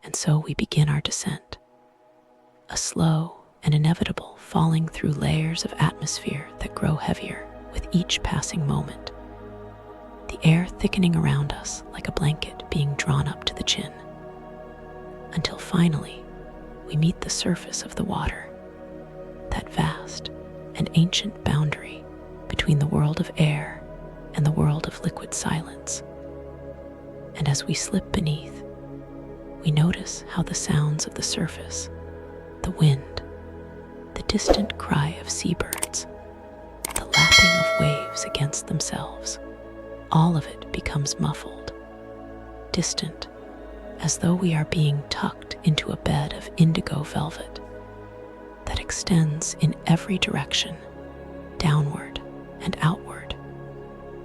And so we begin our descent, a slow and inevitable falling through layers of atmosphere that grow heavier with each passing moment, the air thickening around us like a blanket being drawn up to the chin, until finally we meet the surface of the water, that vast and ancient boundary between the world of air and the world of liquid silence. And as we slip beneath, we notice how the sounds of the surface, the wind, the distant cry of seabirds, the lapping of waves against themselves, all of it becomes muffled, distant, as though we are being tucked into a bed of indigo velvet that extends in every direction, downward and outward,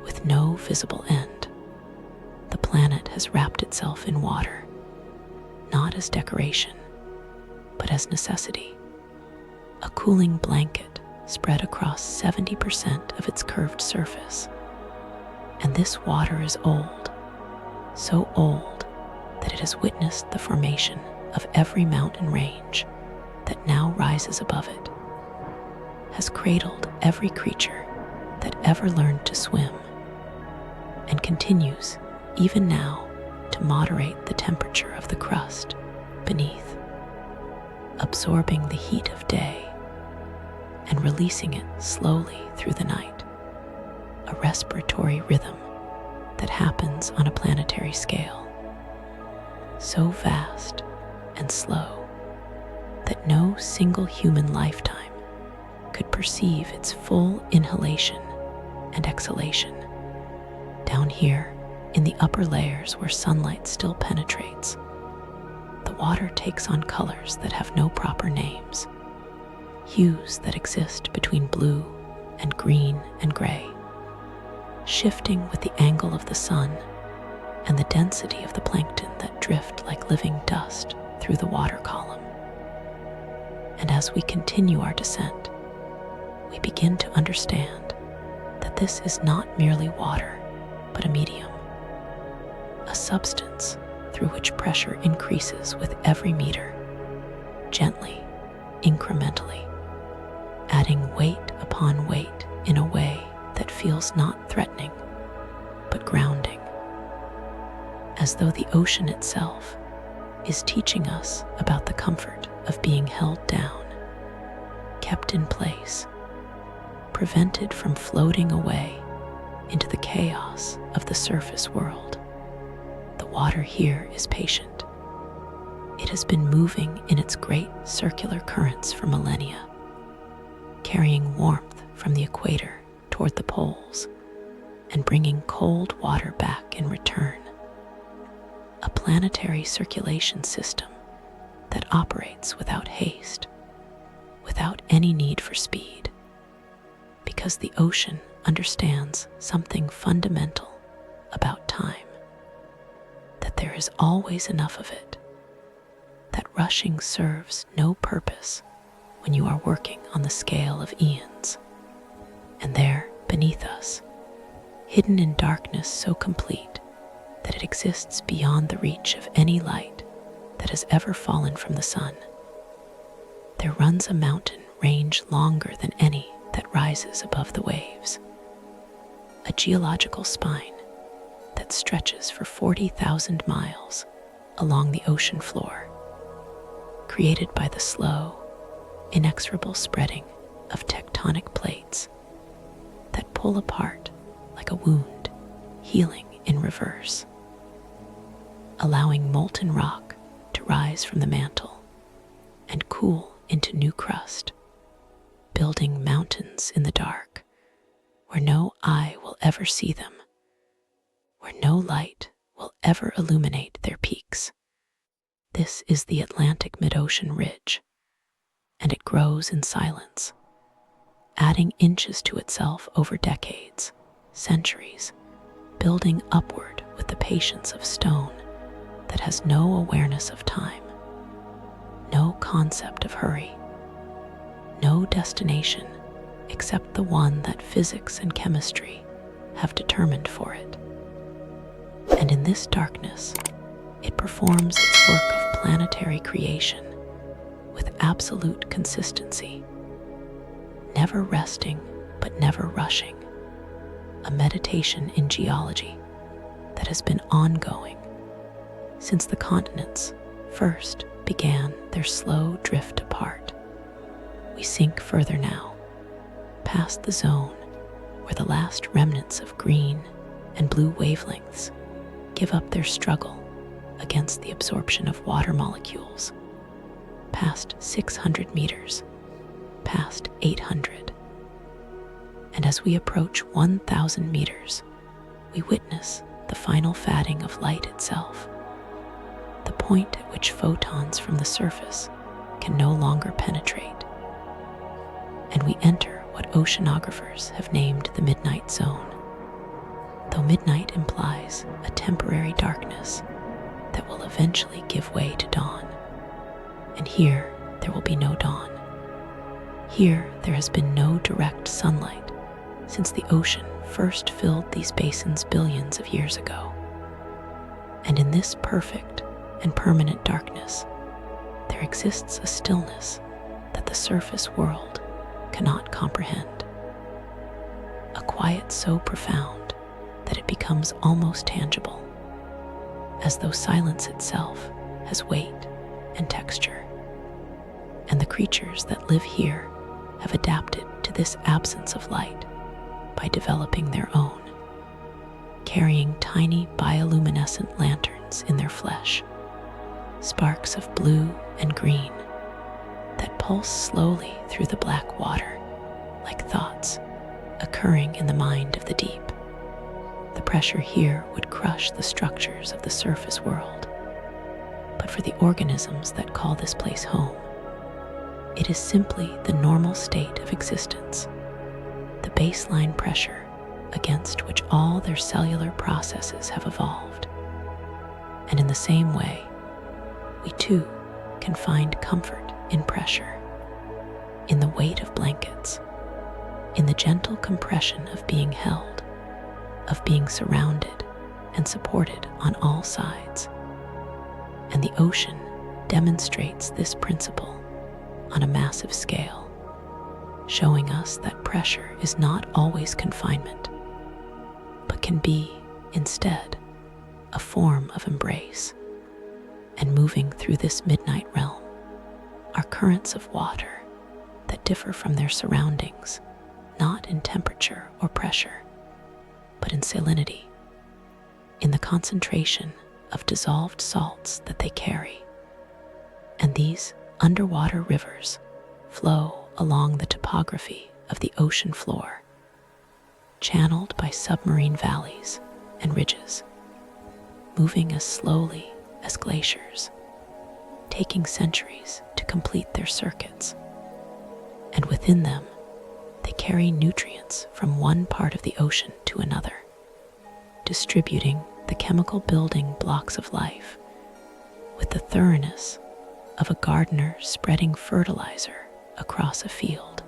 with no visible end. The planet has wrapped itself in water, not as decoration, but as necessity, a cooling blanket spread across 70% of its curved surface. And this water is old, so old that it has witnessed the formation of every mountain range that now rises above it, has cradled every creature that ever learned to swim, and continues, even now, to moderate the temperature of the crust beneath, absorbing the heat of day and releasing it slowly through the night, a respiratory rhythm that happens on a planetary scale, so vast and slow that no single human lifetime could perceive its full inhalation and exhalation. Down here, in the upper layers where sunlight still penetrates, the water takes on colors that have no proper names, hues that exist between blue and green and gray, shifting with the angle of the sun and the density of the plankton that drift like living dust through the water column. And as we continue our descent, we begin to understand that this is not merely water, but a medium, a substance through which pressure increases with every meter, gently, incrementally, adding weight upon weight in a way that feels not threatening, but grounding, as though the ocean itself is teaching us about the comfort of being held down, kept in place, prevented from floating away into the chaos of the surface world. The water here is patient. It has been moving in its great circular currents for millennia, carrying warmth from the equator toward the poles and bringing cold water back in return. A planetary circulation system that operates without haste, without any need for speed, because the ocean understands something fundamental about time, that there is always enough of it, that rushing serves no purpose when you are working on the scale of eons. And there, beneath us, hidden in darkness so complete that it exists beyond the reach of any light that has ever fallen from the sun, there runs a mountain range longer than any that rises above the waves, a geological spine that stretches for 40,000 miles along the ocean floor, created by the slow, inexorable spreading of tectonic plates that pull apart like a wound, healing in reverse, allowing molten rock to rise from the mantle and cool into new crust, building mountains in the dark where no eye will ever see them, where no light will ever illuminate their peaks. This is the Atlantic mid-ocean ridge, and it grows in silence, adding inches to itself over decades, centuries, building upward with the patience of stone that has no awareness of time, no concept of hurry, no destination except the one that physics and chemistry have determined for it. And in this darkness, It performs its work of planetary creation with absolute consistency, never resting but never rushing, a meditation in geology that has been ongoing since the continents first began their slow drift apart. We sink further now, past the zone where the last remnants of green and blue wavelengths give up their struggle against the absorption of water molecules, past 600 meters, past 800. And as we approach 1,000 meters, we witness the final fading of light itself, the point at which photons from the surface can no longer penetrate. And we enter what oceanographers have named the midnight zone, though midnight implies a temporary darkness that will eventually give way to dawn. And here there will be no dawn. Here there has been no direct sunlight since the ocean first filled these basins billions of years ago. And in this perfect and permanent darkness, there exists a stillness that the surface world cannot comprehend. A quiet so profound that it becomes almost tangible, as though silence itself has weight and texture. And the creatures that live here have adapted to this absence of light by developing their own, carrying tiny bioluminescent lanterns in their flesh, sparks of blue and green that pulse slowly through the black water like thoughts occurring in the mind of the deep. The pressure here would crush the structures of the surface world, but for the organisms that call this place home, it is simply the normal state of existence, the baseline pressure against which all their cellular processes have evolved. And in the same way, we too can find comfort in pressure, in the weight of blankets, in the gentle compression of being held, of being surrounded and supported on all sides. And the ocean demonstrates this principle on a massive scale, showing us that pressure is not always confinement, but can be, instead, a form of embrace. And moving through this midnight realm are currents of water that differ from their surroundings, not in temperature or pressure, but in salinity, in the concentration of dissolved salts that they carry. And these underwater rivers flow along the topography of the ocean floor, channeled by submarine valleys and ridges, moving as slowly as glaciers, taking centuries to complete their circuits. And within them, they carry nutrients from one part of the ocean to another, distributing the chemical building blocks of life with the thoroughness of a gardener spreading fertilizer across a field.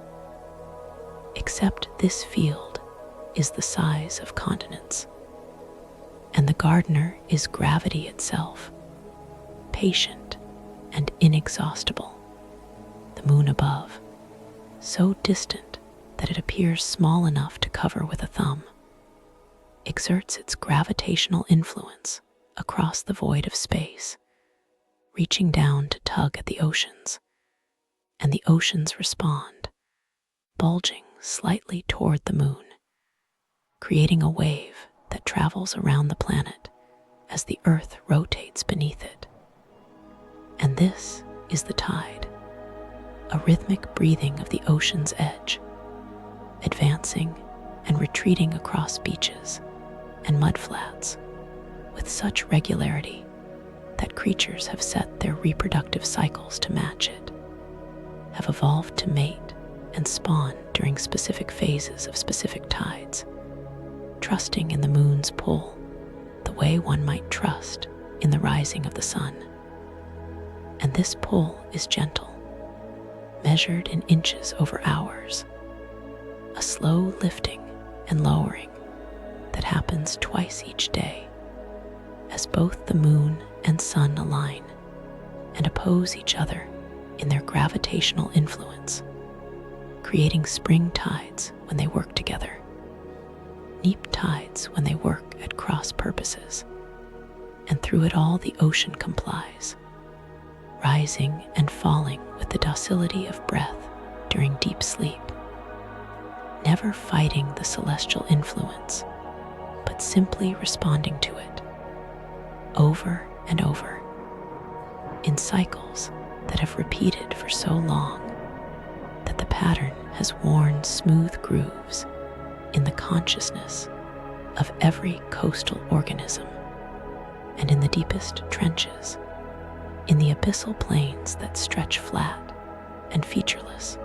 Except this field is the size of continents, and the gardener is gravity itself, patient and inexhaustible. The moon above, so distant that it appears small enough to cover with a thumb, exerts its gravitational influence across the void of space, reaching down to tug at the oceans, and the oceans respond, bulging slightly toward the moon, creating a wave that travels around the planet as the earth rotates beneath it. And this is the tide, a rhythmic breathing of the ocean's edge, advancing and retreating across beaches and mudflats with such regularity that creatures have set their reproductive cycles to match it, have evolved to mate and spawn during specific phases of specific tides, trusting in the moon's pull the way one might trust in the rising of the sun. And this pull is gentle, measured in inches over hours, a slow lifting and lowering that happens twice each day, as both the moon and sun align and oppose each other in their gravitational influence, creating spring tides when they work together, neap tides when they work at cross purposes, and through it all the ocean complies, rising and falling with the docility of breath during deep sleep, never fighting the celestial influence, but simply responding to it, over and over, in cycles that have repeated for so long that the pattern has worn smooth grooves in the consciousness of every coastal organism, and in the deepest trenches, in the abyssal plains that stretch flat and featureless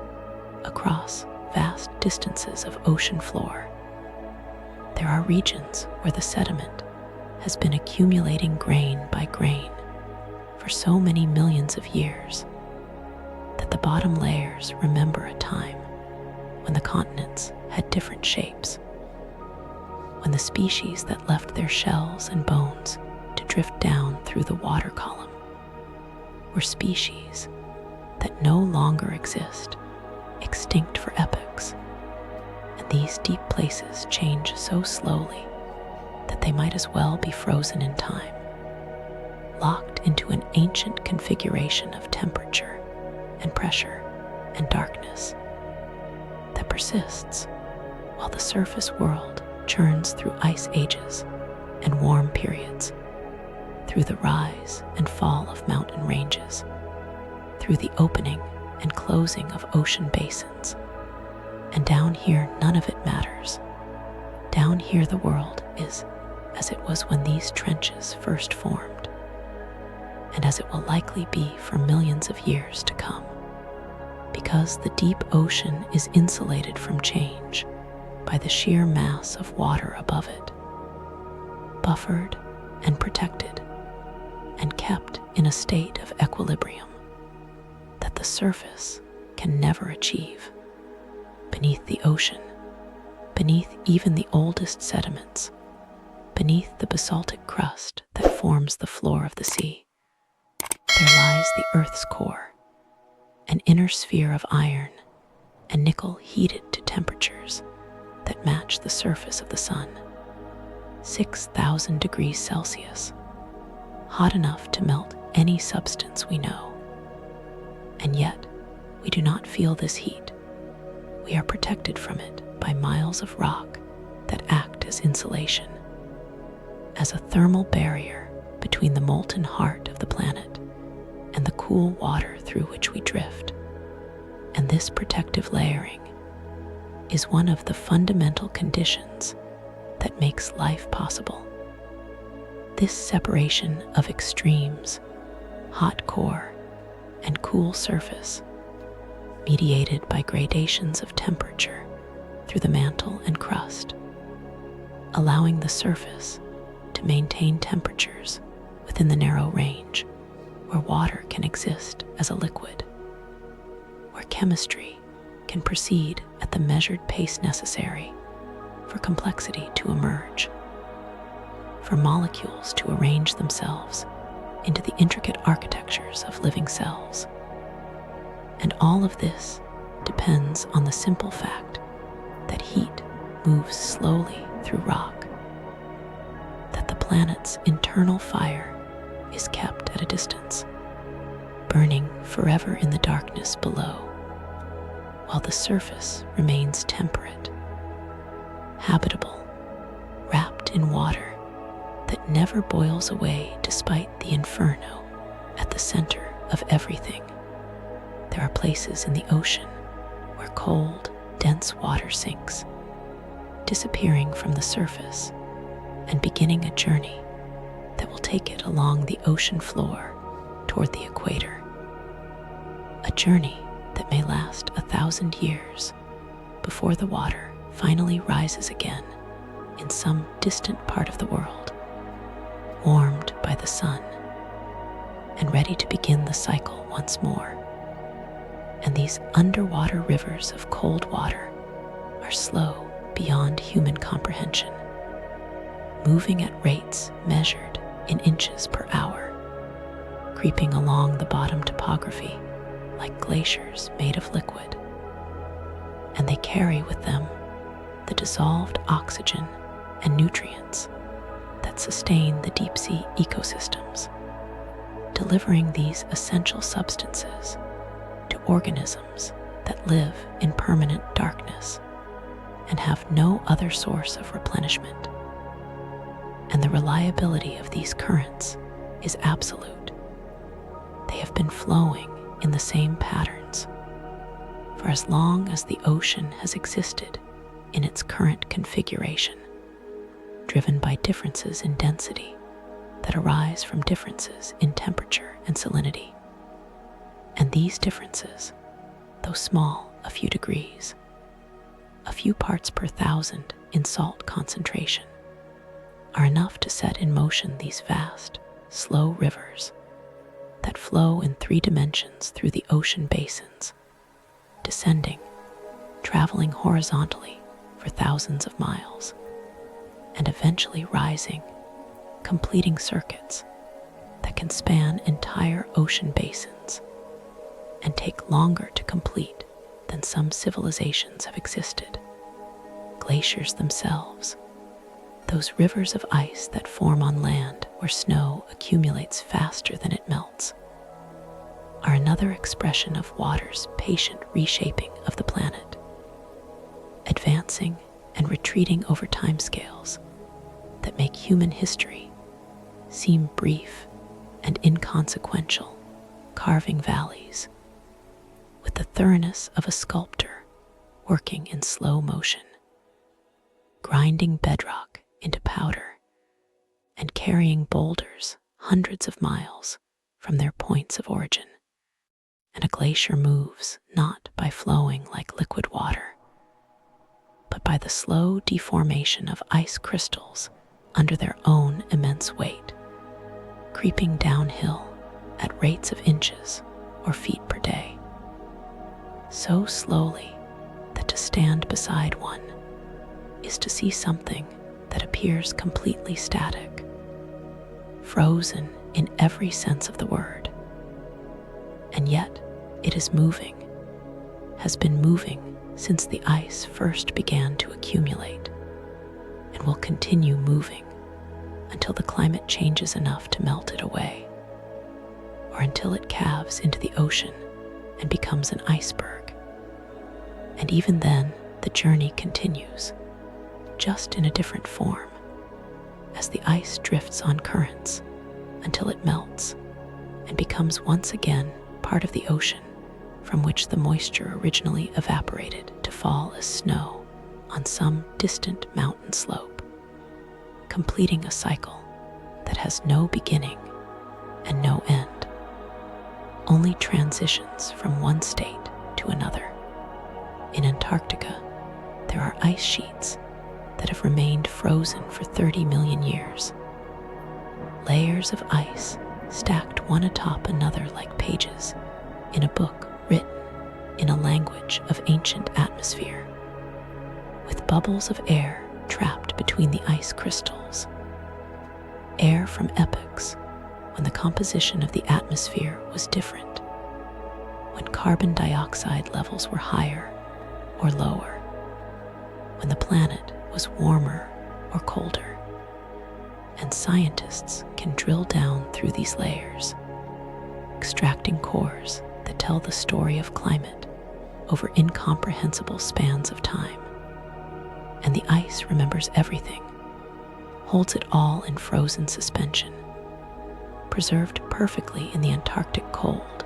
across vast distances of ocean floor. There are regions where the sediment has been accumulating grain by grain for so many millions of years that the bottom layers remember a time when the continents had different shapes, when the species that left their shells and bones to drift down through the water column were species that no longer exist, extinct for epochs, and these deep places change so slowly that they might as well be frozen in time, locked into an ancient configuration of temperature and pressure and darkness that persists while the surface world churns through ice ages and warm periods, through the rise and fall of mountain ranges, through the opening and closing of ocean basins. And down here, none of it matters. Down here, the world is as it was when these trenches first formed, and as it will likely be for millions of years to come, because the deep ocean is insulated from change by the sheer mass of water above it, buffered and protected, and kept in a state of equilibrium that the surface can never achieve. Beneath the ocean, beneath even the oldest sediments, beneath the basaltic crust that forms the floor of the sea, there lies the Earth's core, an inner sphere of iron and nickel heated to temperatures that match the surface of the sun, 6,000 degrees Celsius, hot enough to melt any substance we know. And yet, we do not feel this heat. We are protected from it by miles of rock that act as insulation, as a thermal barrier between the molten heart of the planet and the cool water through which we drift. And this protective layering is one of the fundamental conditions that makes life possible. This separation of extremes, hot core and cool surface, mediated by gradations of temperature through the mantle and crust, allowing the surface to maintain temperatures within the narrow range where water can exist as a liquid, where chemistry can proceed at the measured pace necessary for complexity to emerge, for molecules to arrange themselves into the intricate architectures of living cells. And all of this depends on the simple fact that heat moves slowly through rock, that the planet's internal fire is kept at a distance, burning forever in the darkness below, while the surface remains temperate, habitable, wrapped in water that never boils away despite the inferno at the center of everything. There are places in the ocean where cold, dense water sinks, disappearing from the surface and beginning a journey that will take it along the ocean floor toward the equator. A journey that may last 1,000 years before the water finally rises again in some distant part of the world, warmed by the sun and ready to begin the cycle once more. And these underwater rivers of cold water are slow beyond human comprehension, moving at rates measured in inches per hour, creeping along the bottom topography like glaciers made of liquid. And they carry with them the dissolved oxygen and nutrients that sustain the deep sea ecosystems, delivering these essential substances to organisms that live in permanent darkness and have no other source of replenishment. And the reliability of these currents is absolute. They have been flowing in the same patterns for as long as the ocean has existed in its current configuration, driven by differences in density that arise from differences in temperature and salinity. And these differences, though small, a few degrees, a few parts per thousand in salt concentration, are enough to set in motion these vast, slow rivers that flow in 3 dimensions through the ocean basins, descending, traveling horizontally for thousands of miles, and eventually rising, completing circuits that can span entire ocean basins and take longer to complete than some civilizations have existed. Glaciers themselves, those rivers of ice that form on land where snow accumulates faster than it melts, are another expression of water's patient reshaping of the planet, advancing and retreating over timescales that make human history seem brief and inconsequential, carving valleys with the thoroughness of a sculptor working in slow motion, grinding bedrock into powder and carrying boulders hundreds of miles from their points of origin. And a glacier moves not by flowing like liquid water, but by the slow deformation of ice crystals under their own immense weight, creeping downhill at rates of inches or feet per day, so slowly that to stand beside one is to see something that appears completely static, frozen in every sense of the word. And yet it is moving, has been moving since the ice first began to accumulate, and will continue moving until the climate changes enough to melt it away, or until it calves into the ocean and becomes an iceberg. And even then, the journey continues, just in a different form, as the ice drifts on currents until it melts and becomes once again part of the ocean from which the moisture originally evaporated to fall as snow on some distant mountain slope, completing a cycle that has no beginning and no end, only transitions from one state to another. In Antarctica, there are ice sheets that have remained frozen for 30 million years, layers of ice stacked one atop another like pages in a book written in a language of ancient atmosphere, with bubbles of air trapped between the ice crystals, air from epochs when the composition of the atmosphere was different, when carbon dioxide levels were higher or lower, when the planet was warmer or colder. And scientists can drill down through these layers, extracting cores that tell the story of climate over incomprehensible spans of time. And the ice remembers everything, holds it all in frozen suspension, preserved perfectly in the Antarctic cold,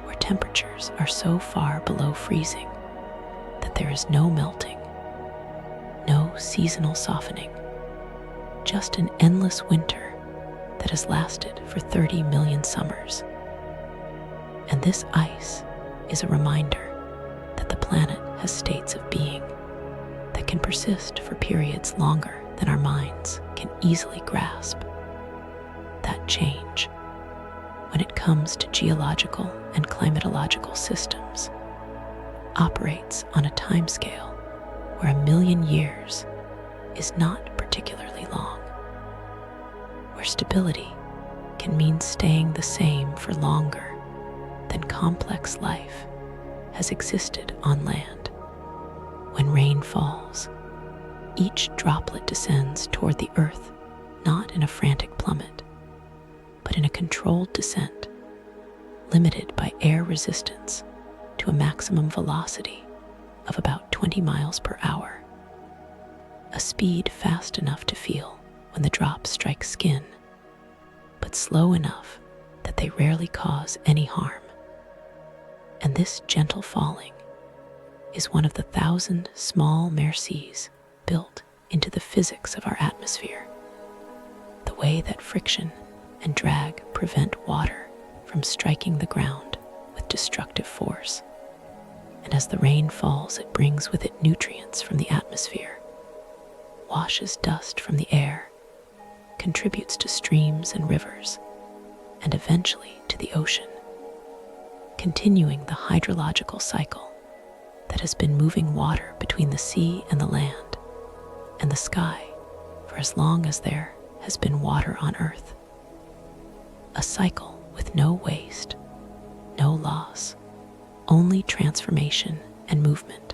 where temperatures are so far below freezing that there is no melting, no seasonal softening, just an endless winter that has lasted for 30 million summers. And this ice is a reminder that the planet has states of being that can persist for periods longer than our minds can easily grasp. That change, when it comes to geological and climatological systems, operates on a timescale where 1 million years is not particularly long, where stability can mean staying the same for longer than complex life has existed on land. When rain falls, each droplet descends toward the earth, not in a frantic plummet, but in a controlled descent, limited by air resistance to a maximum velocity of about 20 miles per hour, a speed fast enough to feel when the drops strike skin, but slow enough that they rarely cause any harm. And this gentle falling is one of the 1,000 small mercies built into the physics of our atmosphere. The way that friction and drag prevent water from striking the ground with destructive force. And as the rain falls, it brings with it nutrients from the atmosphere, washes dust from the air, contributes to streams and rivers, and eventually to the ocean, continuing the hydrological cycle that has been moving water between the sea and the land and the sky for as long as there has been water on Earth. A cycle with no waste, no loss, only transformation and movement.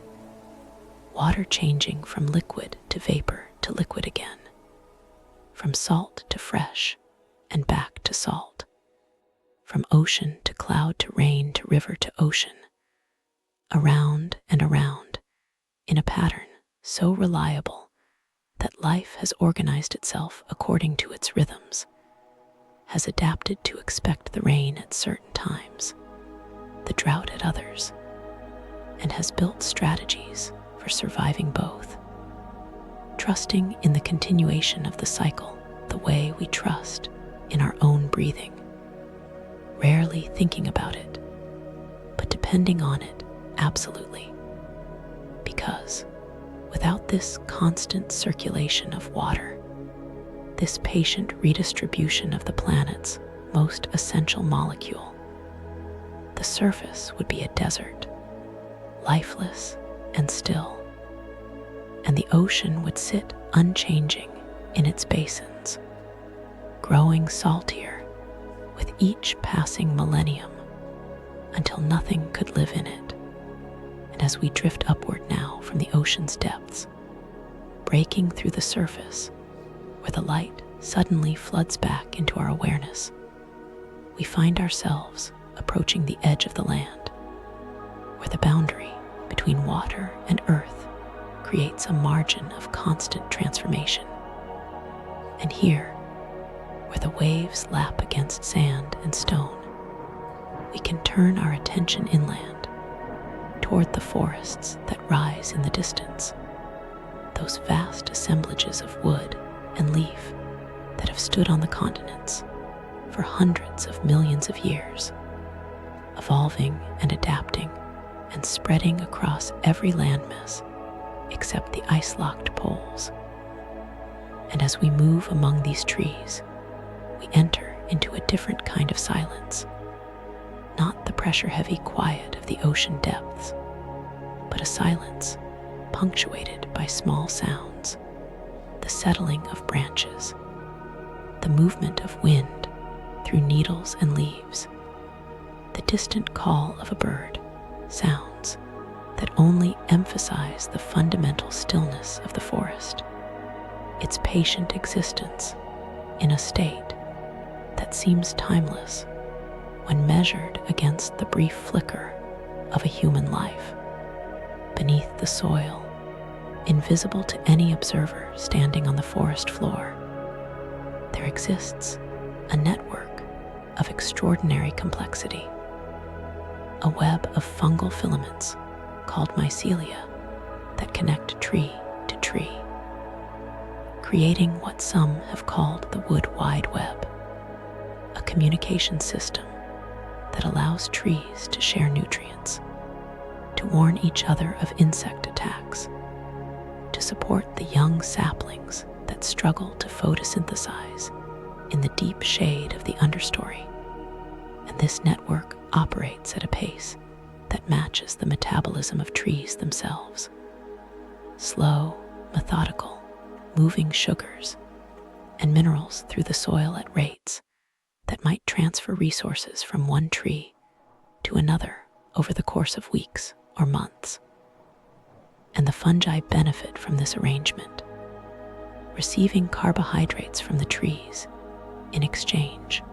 Water changing from liquid to vapor to liquid again, from salt to fresh and back to salt, from ocean to cloud to rain to river to ocean, around and around in a pattern so reliable that life has organized itself according to its rhythms, has adapted to expect the rain at certain times, the drought at others, and has built strategies for surviving both, trusting in the continuation of the cycle the way we trust in our own breathing, rarely thinking about it, but depending on it absolutely. Because without this constant circulation of water, this patient redistribution of the planet's most essential molecule, the surface would be a desert, lifeless and still, and the ocean would sit unchanging in its basins, growing saltier with each passing millennium until nothing could live in it. And as we drift upward now from the ocean's depths, breaking through the surface where the light suddenly floods back into our awareness, we find ourselves approaching the edge of the land, where the boundary between water and earth creates a margin of constant transformation. And here, where the waves lap against sand and stone, we can turn our attention inland toward the forests that rise in the distance, those vast assemblages of wood and leaf that have stood on the continents for hundreds of millions of years, evolving and adapting and spreading across every landmass except the ice-locked poles. And as we move among these trees, we enter into a different kind of silence, not the pressure-heavy quiet of the ocean depths, but a silence punctuated by small sounds, the settling of branches, the movement of wind through needles and leaves, the distant call of a bird, sounds that only emphasize the fundamental stillness of the forest, its patient existence in a state that seems timeless when measured against the brief flicker of a human life. Beneath the soil, invisible to any observer standing on the forest floor, there exists a network of extraordinary complexity, a web of fungal filaments called mycelia that connect tree to tree, creating what some have called the wood wide web, a communication system that allows trees to share nutrients, to warn each other of insect attacks, to support the young saplings that struggle to photosynthesize in the deep shade of the understory. And this network operates at a pace that matches the metabolism of trees themselves. Slow, methodical, moving sugars and minerals through the soil at rates that might transfer resources from one tree to another over the course of weeks or months. And the fungi benefit from this arrangement, receiving carbohydrates from the trees in exchange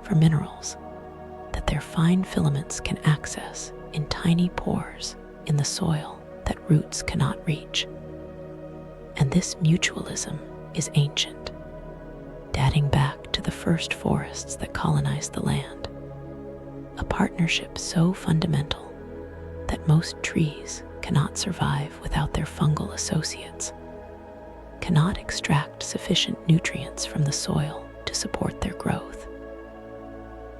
for minerals that their fine filaments can access in tiny pores in the soil that roots cannot reach. And this mutualism is ancient, dating back to the first forests that colonized the land, a partnership so fundamental that most trees cannot survive without their fungal associates, cannot extract sufficient nutrients from the soil to support their growth.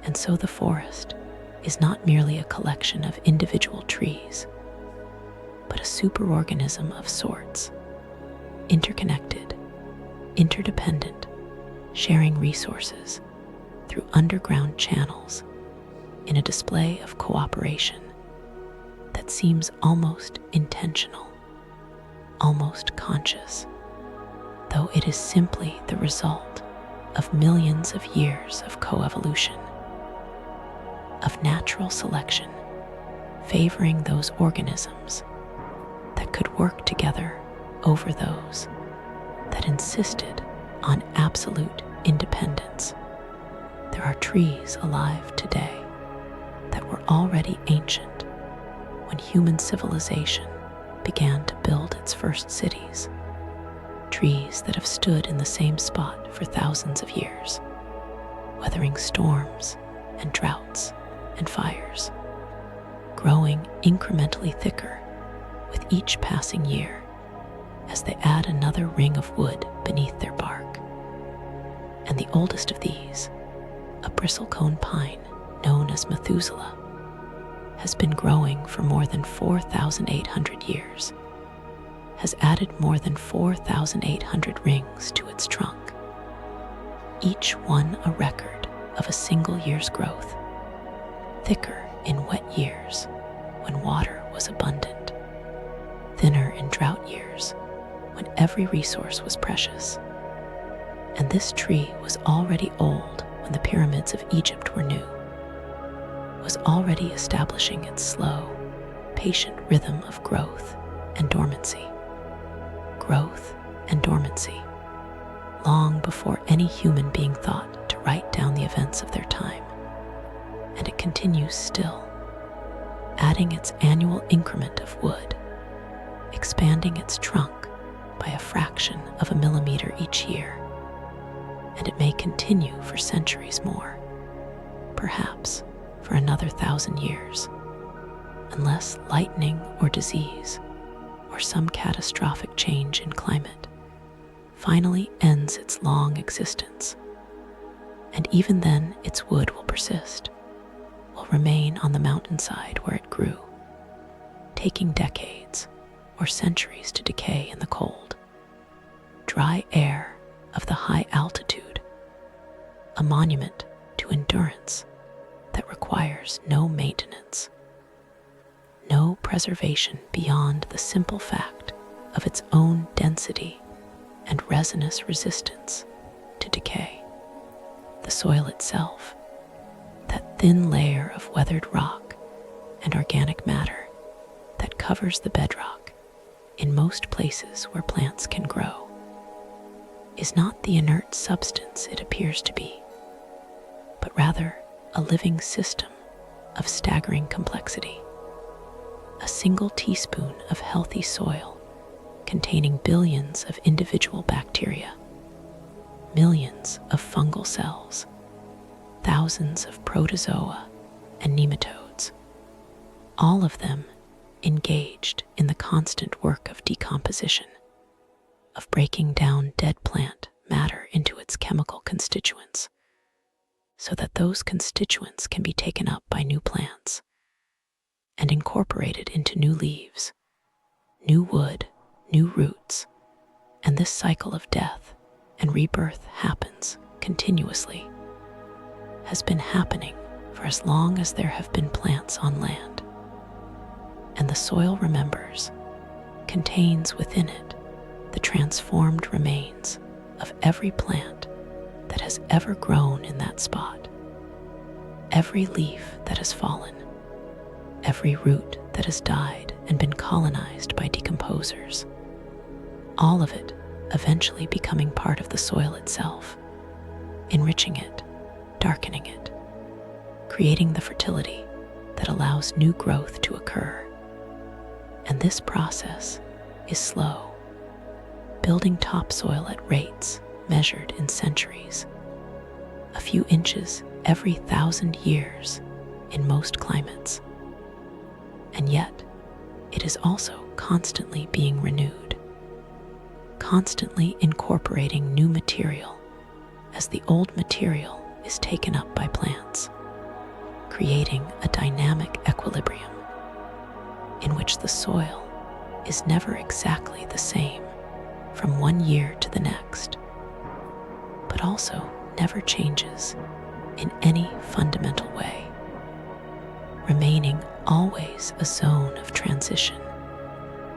And so the forest is not merely a collection of individual trees, but a superorganism of sorts, interconnected, interdependent, sharing resources through underground channels in a display of cooperation that seems almost intentional, almost conscious, though it is simply the result of millions of years of coevolution, of natural selection, favoring those organisms that could work together over those that insisted on absolute independence. There are trees alive today that were already ancient when human civilization began to build its first cities, trees that have stood in the same spot for thousands of years, weathering storms and droughts and fires, growing incrementally thicker with each passing year as they add another ring of wood beneath their bark. And the oldest of these, a bristlecone pine known as Methuselah, has been growing for more than 4,800 years, has added more than 4,800 rings to its trunk, each one a record of a single year's growth, thicker in wet years when water was abundant, thinner in drought years when every resource was precious. And this tree was already old when the pyramids of Egypt were new, was already establishing its slow, patient rhythm of growth and dormancy, long before any human being thought to write down the events of their time. And it continues still, adding its annual increment of wood, expanding its trunk by a fraction of a millimeter each year. And it may continue for centuries more, perhaps for another 1,000 years, unless lightning or disease or some catastrophic change in climate finally ends its long existence. And even then, its wood will persist, will remain on the mountainside where it grew, taking decades or centuries to decay in the cold, dry air of the high altitude, a monument to endurance that requires no maintenance, no preservation beyond the simple fact of its own density and resinous resistance to decay. The soil itself, that thin layer of weathered rock and organic matter that covers the bedrock in most places where plants can grow, is not the inert substance it appears to be, but rather a living system of staggering complexity. A single teaspoon of healthy soil containing billions of individual bacteria, millions of fungal cells, thousands of protozoa and nematodes, all of them engaged in the constant work of decomposition, of breaking down dead plant matter into its chemical constituents, so that those constituents can be taken up by new plants and incorporated into new leaves, new wood, new roots, and this cycle of death and rebirth happens continuously, has been happening for as long as there have been plants on land. And the soil remembers, contains within it the transformed remains of every plant that has ever grown in that spot. every leaf that has fallen, every root that has died and been colonized by decomposers, all of it eventually becoming part of the soil itself, enriching it, darkening it, creating the fertility that allows new growth to occur. And this process is slow, building topsoil at rates measured in centuries, a few inches every 1,000 years in most climates. And yet, it is also constantly being renewed, constantly incorporating new material as the old material is taken up by plants, creating a dynamic equilibrium in which the soil is never exactly the same from one year to the next, but also never changes in any fundamental way, remaining always a zone of transition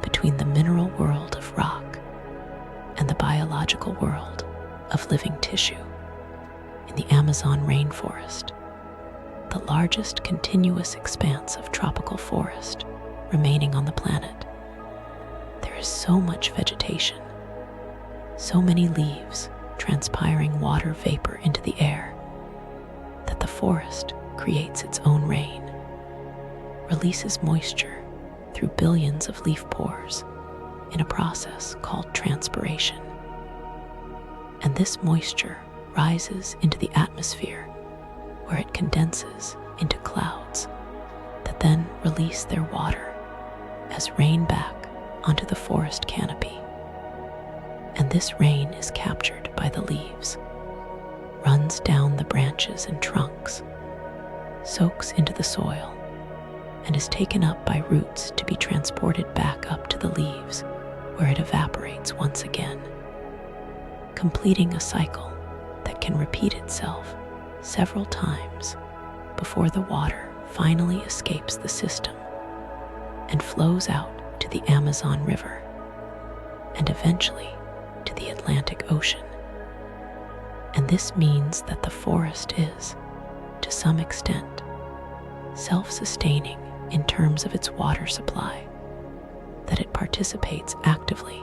between the mineral world of rock and the biological world of living tissue. In the Amazon rainforest, the largest continuous expanse of tropical forest remaining on the planet, there is so much vegetation, so many leaves transpiring water vapor into the air, that the forest creates its own rain, releases moisture through billions of leaf pores in a process called transpiration. And this moisture rises into the atmosphere, where it condenses into clouds that then release their water as rain back onto the forest canopy. And this rain is captured by the leaves, runs down the branches and trunks, soaks into the soil, and is taken up by roots to be transported back up to the leaves, where it evaporates once again, completing a cycle that can repeat itself several times before the water finally escapes the system and flows out to the Amazon River and eventually to the Atlantic Ocean. And this means that the forest is, to some extent, self-sustaining in terms of its water supply, that it participates actively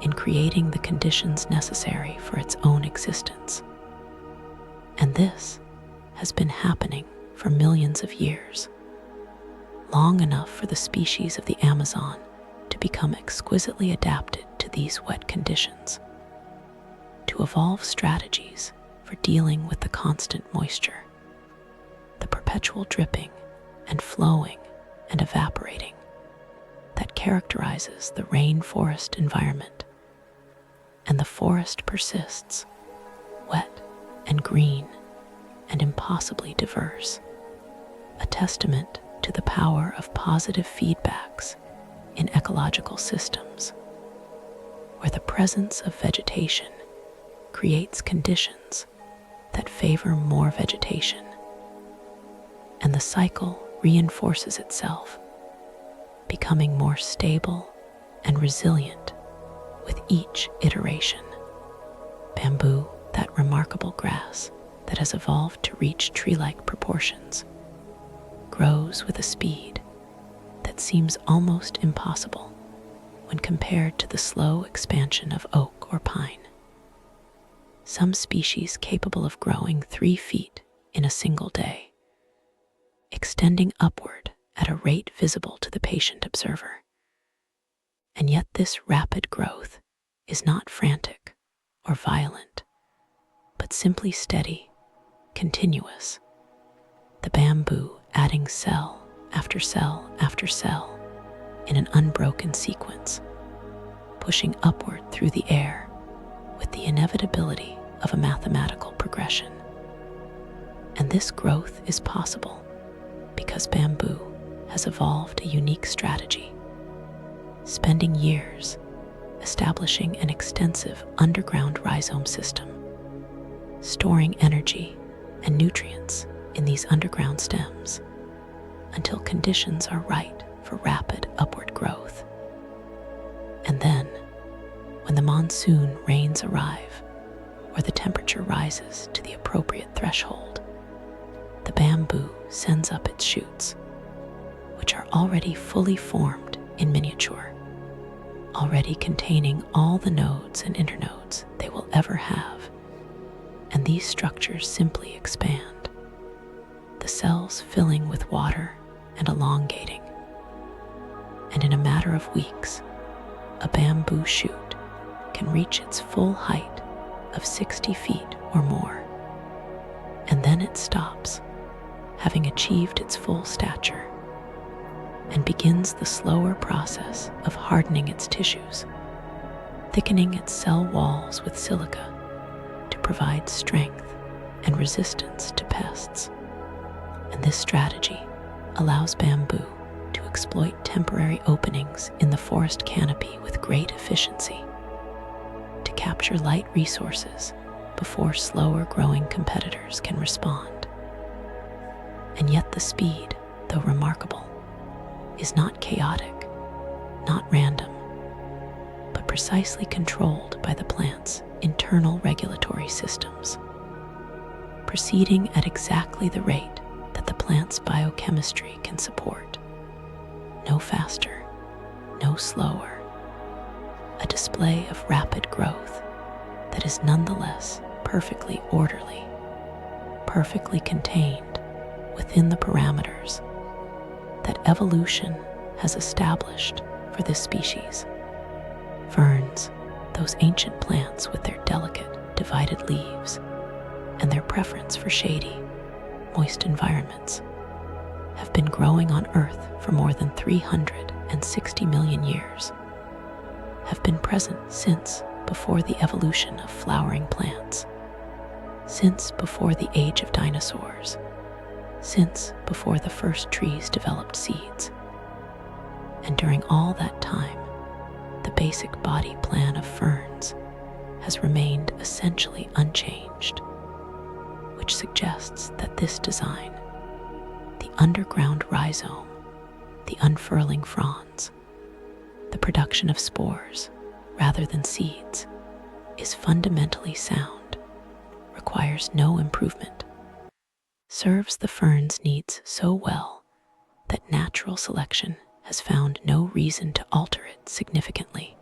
in creating the conditions necessary for its own existence. And this has been happening for millions of years, long enough for the species of the Amazon to become exquisitely adapted to these wet conditions, to evolve strategies for dealing with the constant moisture, the perpetual dripping and flowing and evaporating that characterizes the rainforest environment. And the forest persists, wet and green and impossibly diverse, a testament to the power of positive feedbacks in ecological systems, where the presence of vegetation creates conditions that favor more vegetation, and the cycle reinforces itself, becoming more stable and resilient with each iteration. Bamboo, that remarkable grass that has evolved to reach tree-like proportions, grows with a speed that seems almost impossible when compared to the slow expansion of oak or pine. Some species capable of growing 3 feet in a single day, extending upward at a rate visible to the patient observer. And yet this rapid growth is not frantic or violent, but simply steady, continuous, the bamboo adding cell after cell after cell in an unbroken sequence, pushing upward through the air with the inevitability of a mathematical progression. And this growth is possible because bamboo has evolved a unique strategy, spending years establishing an extensive underground rhizome system, storing energy and nutrients in these underground stems until conditions are right for rapid upward growth. And then, when the monsoon rains arrive or the temperature rises to the appropriate threshold, the bamboo sends up its shoots, which are already fully formed in miniature, already containing all the nodes and internodes they will ever have, and these structures simply expand, the cells filling with water and elongating. And in a matter of weeks, a bamboo shoot can reach its full height of 60 feet or more, and then it stops, having achieved its full stature, and begins the slower process of hardening its tissues, thickening its cell walls with silica to provide strength and resistance to pests. And this strategy allows bamboo to exploit temporary openings in the forest canopy with great efficiency, to capture light resources before slower growing competitors can respond. And yet the speed, though remarkable, is not chaotic, not random, but precisely controlled by the plant's internal regulatory systems, proceeding at exactly the rate that the plant's biochemistry can support. No faster, no slower. A display of rapid growth that is nonetheless perfectly orderly, perfectly contained within the parameters that evolution has established for this species. Ferns, those ancient plants with their delicate, divided leaves and their preference for shady, moist environments, have been growing on Earth for more than 360 million years, have been present since before the evolution of flowering plants, since before the age of dinosaurs, since before the first trees developed seeds. And during all that time, the basic body plan of ferns has remained essentially unchanged, which suggests that this design, the underground rhizome, the unfurling fronds, the production of spores rather than seeds, is fundamentally sound, requires no improvement, serves the fern's needs so well that natural selection has found no reason to alter it significantly.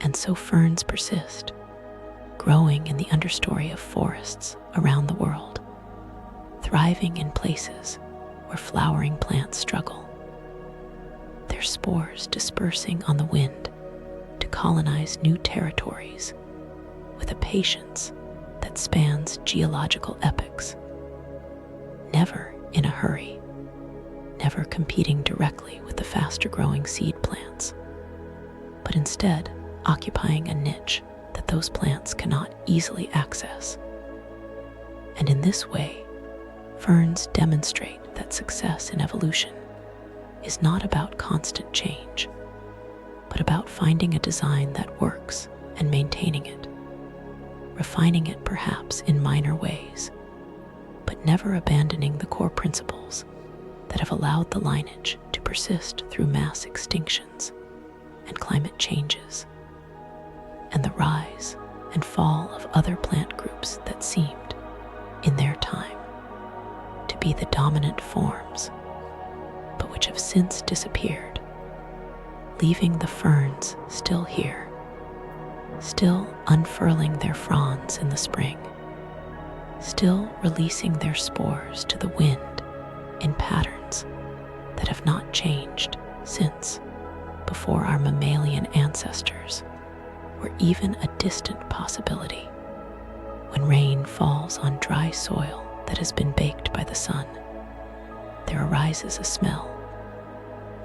And so ferns persist, growing in the understory of forests around the world, thriving in places where flowering plants struggle, their spores dispersing on the wind to colonize new territories with a patience that spans geological epochs, never in a hurry, never competing directly with the faster-growing seed plants, but instead occupying a niche that those plants cannot easily access. And in this way, ferns demonstrate that success in evolution is not about constant change, but about finding a design that works and maintaining it, refining it perhaps in minor ways, but never abandoning the core principles that have allowed the lineage to persist through mass extinctions and climate changes, and the rise and fall of other plant groups that seemed, in their time, to be the dominant forms, but which have since disappeared, leaving the ferns still here, still unfurling their fronds in the spring, still releasing their spores to the wind in patterns that have not changed since before our mammalian ancestors were even a distant possibility. When rain falls on dry soil that has been baked by the sun, there arises a smell,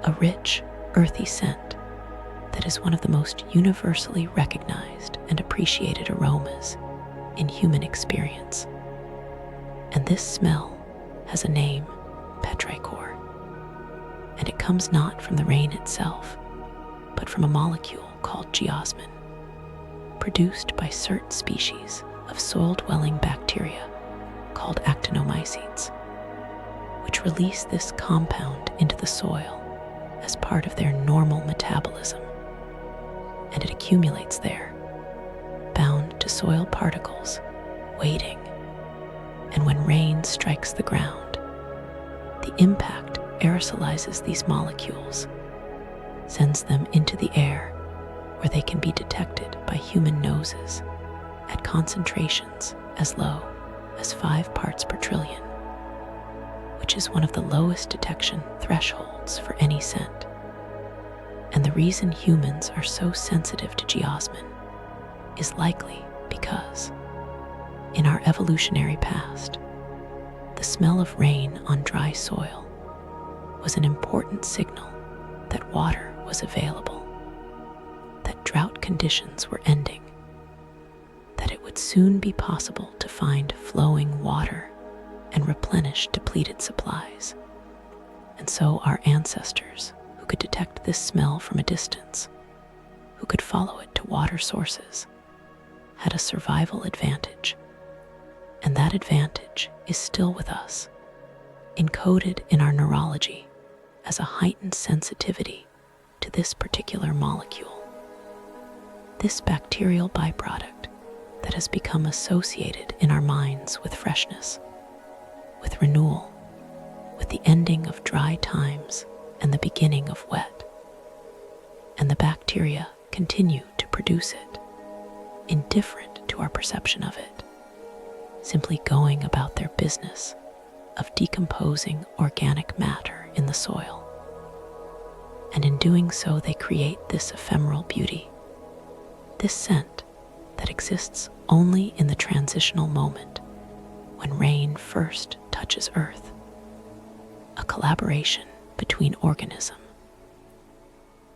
a rich, earthy scent that is one of the most universally recognized and appreciated aromas in human experience. And this smell has a name, petrichor, and it comes not from the rain itself, but from a molecule called geosmin, produced by certain species of soil-dwelling bacteria called actinomycetes, which release this compound into the soil as part of their normal metabolism, and it accumulates there, bound to soil particles, waiting, and when rain strikes the ground, The impact aerosolizes these molecules, sends them into the air where they can be detected by human noses at concentrations as low as 5 parts per trillion, which is one of the lowest detection thresholds for any scent. And the reason humans are so sensitive to geosmin is likely because, in our evolutionary past, the smell of rain on dry soil was an important signal that water was available, that drought conditions were ending, that it would soon be possible to find flowing water and replenish depleted supplies. And so our ancestors, who could detect this smell from a distance, who could follow it to water sources, had a survival advantage. And that advantage is still with us, encoded in our neurology as a heightened sensitivity to this particular molecule. This bacterial byproduct that has become associated in our minds with freshness, with renewal, with the ending of dry times and the beginning of wet. And the bacteria continue to produce it, indifferent to our perception of it, simply going about their business of decomposing organic matter in the soil. And in doing so, they create this ephemeral beauty, this scent that exists only in the transitional moment when rain first touches earth, a collaboration between organism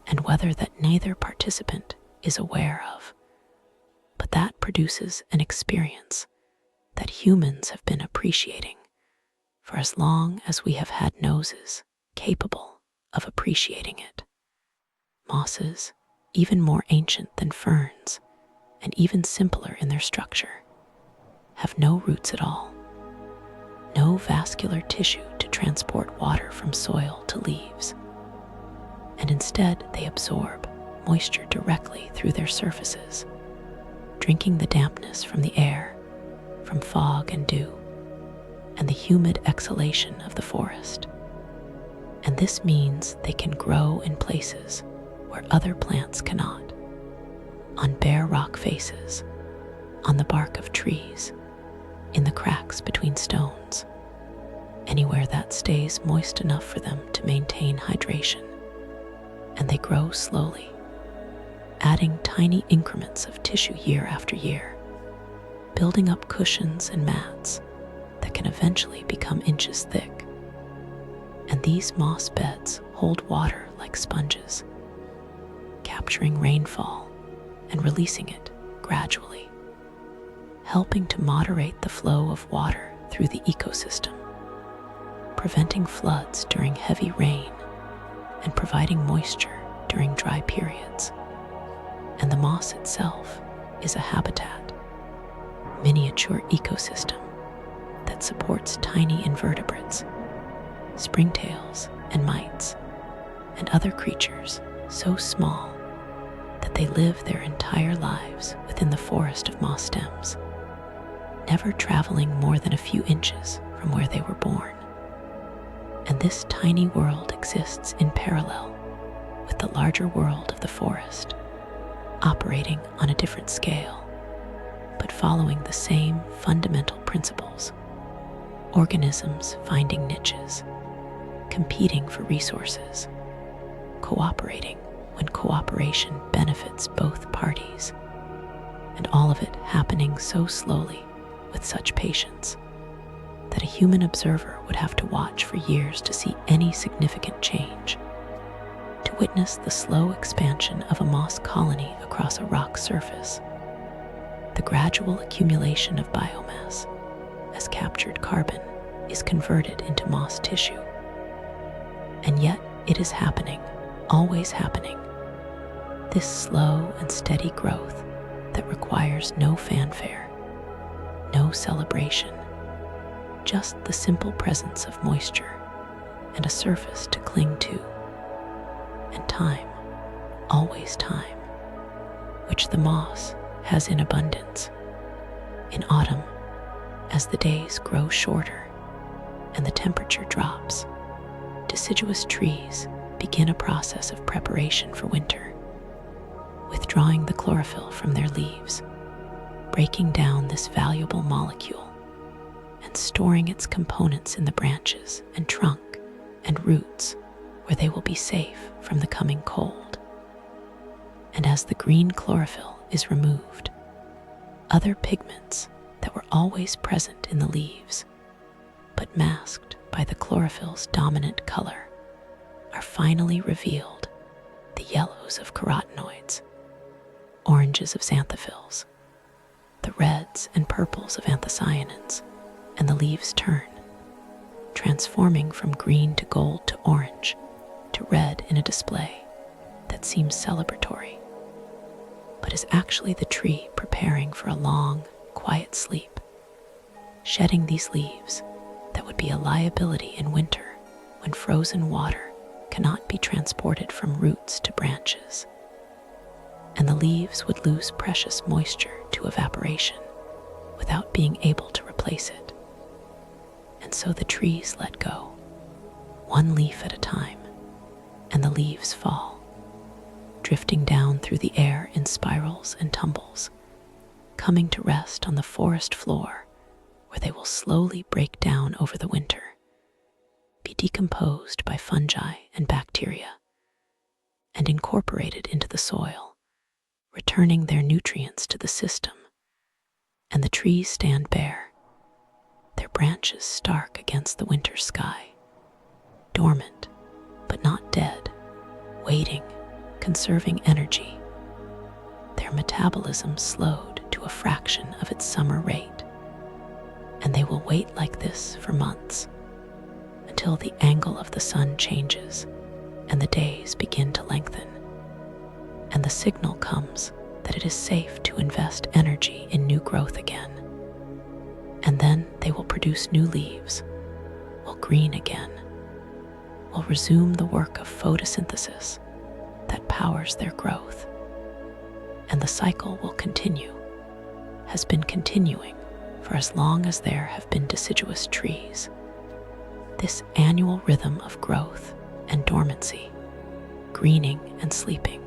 and weather that neither participant is aware of, but that produces an experience that humans have been appreciating for as long as we have had noses capable of appreciating it. Mosses, even more ancient than ferns, and even simpler in their structure, have no roots at all, no vascular tissue to transport water from soil to leaves, and instead they absorb moisture directly through their surfaces, drinking the dampness from the air, from fog and dew, and the humid exhalation of the forest. And this means they can grow in places where other plants cannot, on bare rock faces, on the bark of trees, in the cracks between stones, anywhere that stays moist enough for them to maintain hydration. And they grow slowly, adding tiny increments of tissue year after year, building up cushions and mats that can eventually become inches thick. And these moss beds hold water like sponges, capturing rainfall and releasing it gradually, helping to moderate the flow of water through the ecosystem, preventing floods during heavy rain and providing moisture during dry periods. And the moss itself is a habitat, miniature ecosystem that supports tiny invertebrates, springtails and mites, and other creatures so small that they live their entire lives within the forest of moss stems, never traveling more than a few inches from where they were born. And this tiny world exists in parallel with the larger world of the forest, operating on a different scale, but following the same fundamental principles. Organisms finding niches, competing for resources, cooperating when cooperation benefits both parties, and all of it happening so slowly with such patience that a human observer would have to watch for years to see any significant change, to witness the slow expansion of a moss colony across a rock surface, the gradual accumulation of biomass as captured carbon is converted into moss tissue. And yet it is happening, always happening, this slow and steady growth that requires no fanfare, no celebration, just the simple presence of moisture and a surface to cling to, and time, always time, which the moss has in abundance. In autumn, as the days grow shorter and the temperature drops, deciduous trees begin a process of preparation for winter, withdrawing the chlorophyll from their leaves, breaking down this valuable molecule, and storing its components in the branches and trunk and roots where they will be safe from the coming cold. And as the green chlorophyll is removed, other pigments that were always present in the leaves, but masked by the chlorophyll's dominant color, are finally revealed: the yellows of carotenoids, oranges of xanthophylls, the reds and purples of anthocyanins, and the leaves turn, transforming from green to gold to orange to red in a display that seems celebratory, but is actually the tree preparing for a long, quiet sleep, shedding these leaves that would be a liability in winter when frozen water cannot be transported from roots to branches, and the leaves would lose precious moisture to evaporation without being able to replace it. And so the trees let go, one leaf at a time, and the leaves fall, drifting down through the air in spirals and tumbles, coming to rest on the forest floor, where they will slowly break down over the winter, be decomposed by fungi and bacteria, and incorporated into the soil, returning their nutrients to the system. And the trees stand bare, their branches stark against the winter sky, dormant but not dead, waiting, conserving energy, their metabolism slowed to a fraction of its summer rate. And they will wait like this for months, until the angle of the sun changes and the days begin to lengthen, and the signal comes that it is safe to invest energy in new growth again. And then they will produce new leaves, will green again, will resume the work of photosynthesis that powers their growth. And the cycle will continue, has been continuing for as long as there have been deciduous trees. This annual rhythm of growth and dormancy, greening and sleeping,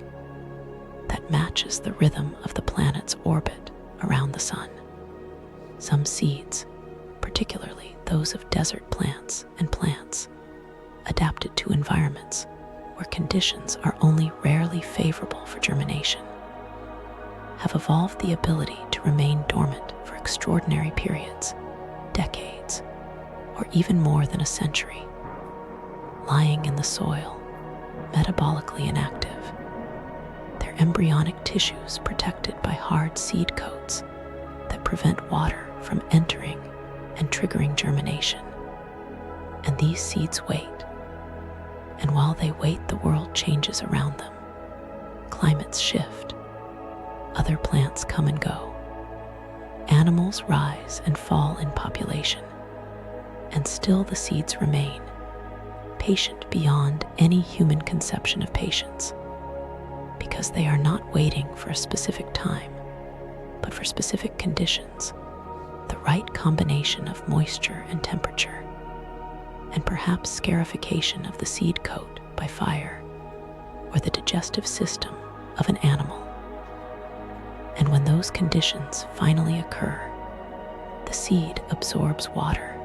that matches the rhythm of the planet's orbit around the sun. Some seeds, particularly those of desert plants and plants, adapted to environments where conditions are only rarely favorable for germination, have evolved the ability to remain dormant for extraordinary periods, decades, or even more than a century, lying in the soil, metabolically inactive, their embryonic tissues protected by hard seed coats that prevent water from entering and triggering germination. And these seeds wait. And while they wait, the world changes around them. Climates shift. Other plants come and go. Animals rise and fall in population. And still the seeds remain, patient beyond any human conception of patience, because they are not waiting for a specific time, but for specific conditions, the right combination of moisture and temperature, and perhaps scarification of the seed coat by fire, or the digestive system of an animal. And when those conditions finally occur, the seed absorbs water,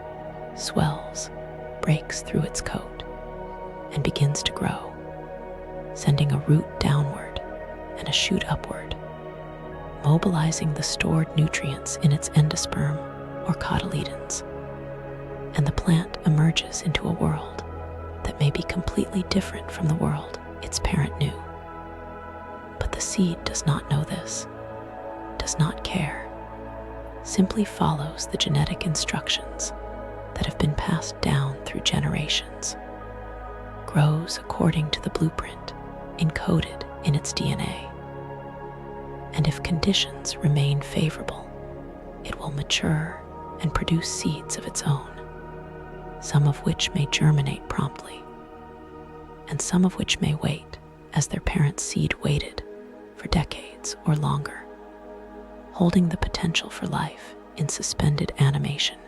swells, breaks through its coat, and begins to grow, sending a root downward and a shoot upward, mobilizing the stored nutrients in its endosperm or cotyledons. And the plant emerges into a world that may be completely different from the world its parent knew. But the seed does not know this, does not care, simply follows the genetic instructions that have been passed down through generations, grows according to the blueprint encoded in its DNA. And if conditions remain favorable, it will mature and produce seeds of its own, some of which may germinate promptly, and some of which may wait as their parent seed waited for decades or longer, holding the potential for life in suspended animation,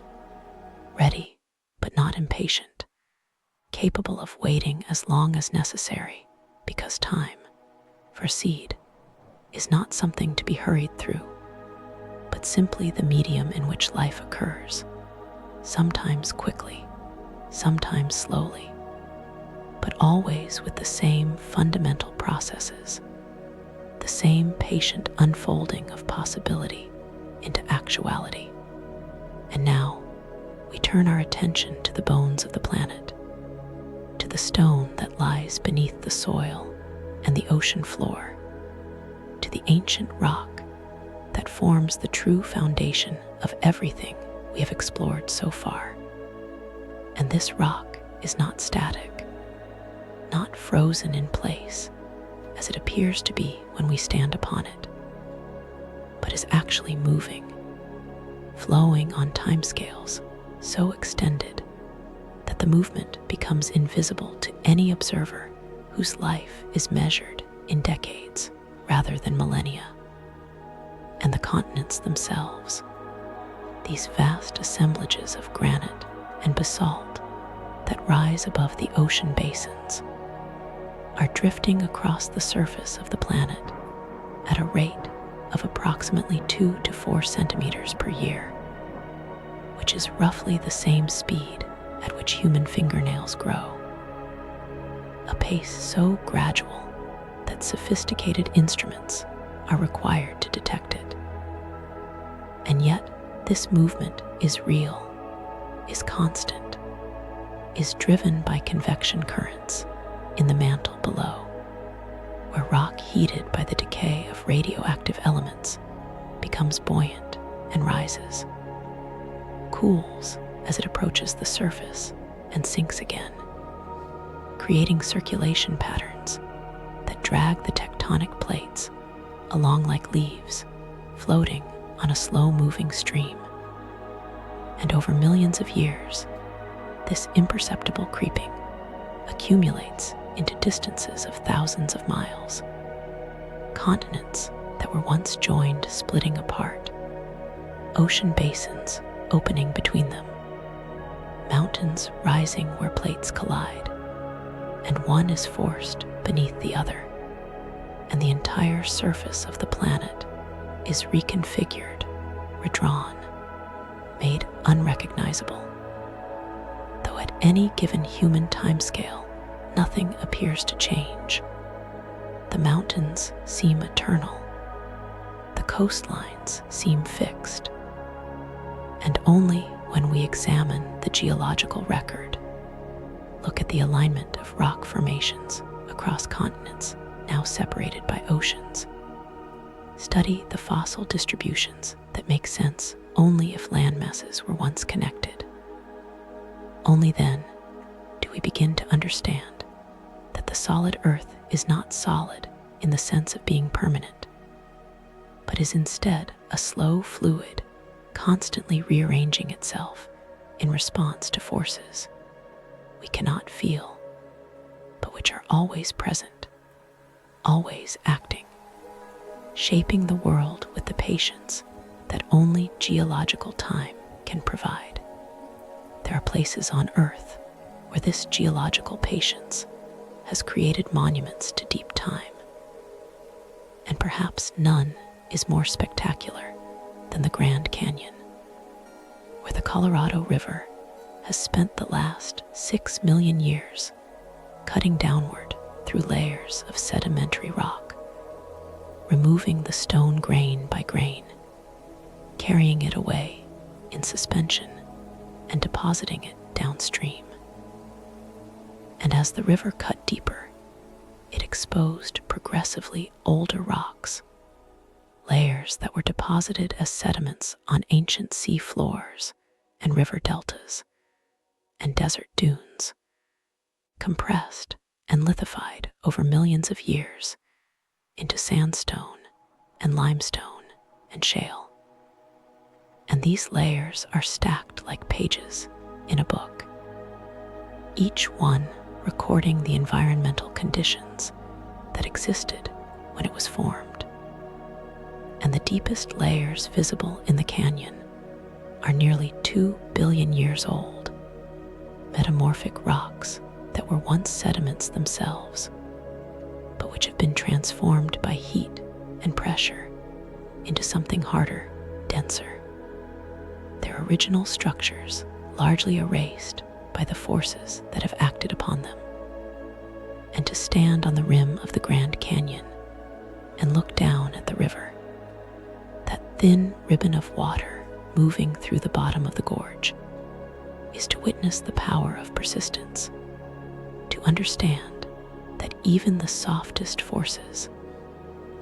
ready but not impatient, capable of waiting as long as necessary, because time, for seed, is not something to be hurried through, but simply the medium in which life occurs, sometimes quickly, sometimes slowly, but always with the same fundamental processes, the same patient unfolding of possibility into actuality. And now, we turn our attention to the bones of the planet, to the stone that lies beneath the soil and the ocean floor, to the ancient rock that forms the true foundation of everything we have explored so far. And this rock is not static, not frozen in place, as it appears to be when we stand upon it, but is actually moving, flowing on timescales so extended that the movement becomes invisible to any observer whose life is measured in decades rather than millennia. And the continents themselves, these vast assemblages of granite and basalt that rise above the ocean basins, are drifting across the surface of the planet at a rate of approximately 2 to 4 centimeters per year, which is roughly the same speed at which human fingernails grow. A pace so gradual that sophisticated instruments are required to detect it. And yet, this movement is real, is constant, is driven by convection currents in the mantle below, where rock heated by the decay of radioactive elements becomes buoyant and rises, cools as it approaches the surface and sinks again, creating circulation patterns that drag the tectonic plates along like leaves floating on a slow-moving stream. And over millions of years, this imperceptible creeping accumulates into distances of thousands of miles. Continents that were once joined splitting apart, ocean basins opening between them, mountains rising where plates collide, and one is forced beneath the other, and the entire surface of the planet is reconfigured, redrawn, made unrecognizable. Though at any given human timescale, nothing appears to change. The mountains seem eternal. The coastlines seem fixed. And only when we examine the geological record, look at the alignment of rock formations across continents now separated by oceans, study the fossil distributions that make sense only if land masses were once connected, only then do we begin to understand that the solid Earth is not solid in the sense of being permanent, but is instead a slow fluid constantly rearranging itself in response to forces we cannot feel, but which are always present, always acting, shaping the world with the patience that only geological time can provide. There are places on Earth where this geological patience has created monuments to deep time, and perhaps none is more spectacular than the Grand Canyon, where the Colorado River has spent the last 6 million years cutting downward through layers of sedimentary rock, removing the stone grain by grain, carrying it away in suspension and depositing it downstream. And as the river cut deeper, it exposed progressively older rocks, layers that were deposited as sediments on ancient sea floors and river deltas and desert dunes, compressed and lithified over millions of years into sandstone and limestone and shale. And these layers are stacked like pages in a book, each one recording the environmental conditions that existed when it was formed. And the deepest layers visible in the canyon are nearly 2 billion years old, metamorphic rocks that were once sediments themselves, but which have been transformed by heat and pressure into something harder, denser. Their original structures largely erased by the forces that have acted upon them. And to stand on the rim of the Grand Canyon and look down at the river, that thin ribbon of water moving through the bottom of the gorge, is to witness the power of persistence, to understand that even the softest forces,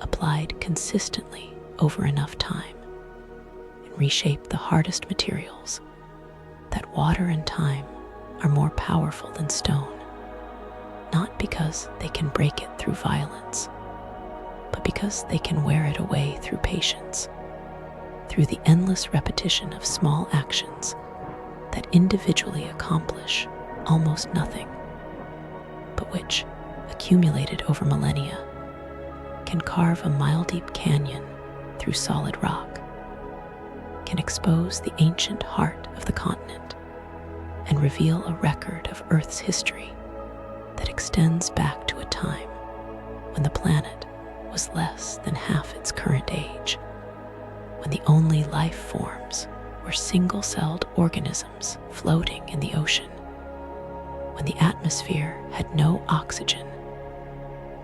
applied consistently over enough time, and reshape the hardest materials, that water and time are more powerful than stone, not because they can break it through violence, but because they can wear it away through patience, through the endless repetition of small actions that individually accomplish almost nothing, but which, accumulated over millennia, can carve a mile-deep canyon through solid rock, can expose the ancient heart of the continent, and reveal a record of Earth's history that extends back to a time when the planet was less than half its current age, when the only life forms were single-celled organisms floating in the ocean, when the atmosphere had no oxygen,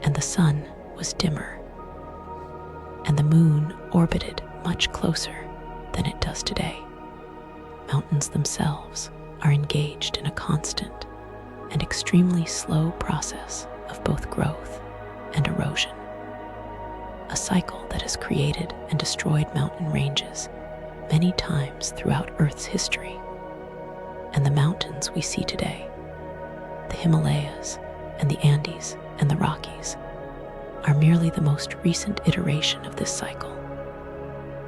and the sun was dimmer, and the moon orbited much closer than it does today. Mountains themselves are engaged in a constant and extremely slow process of both growth and erosion, a cycle that has created and destroyed mountain ranges many times throughout Earth's history. And the mountains we see today, the Himalayas and the Andes and the Rockies, are merely the most recent iteration of this cycle,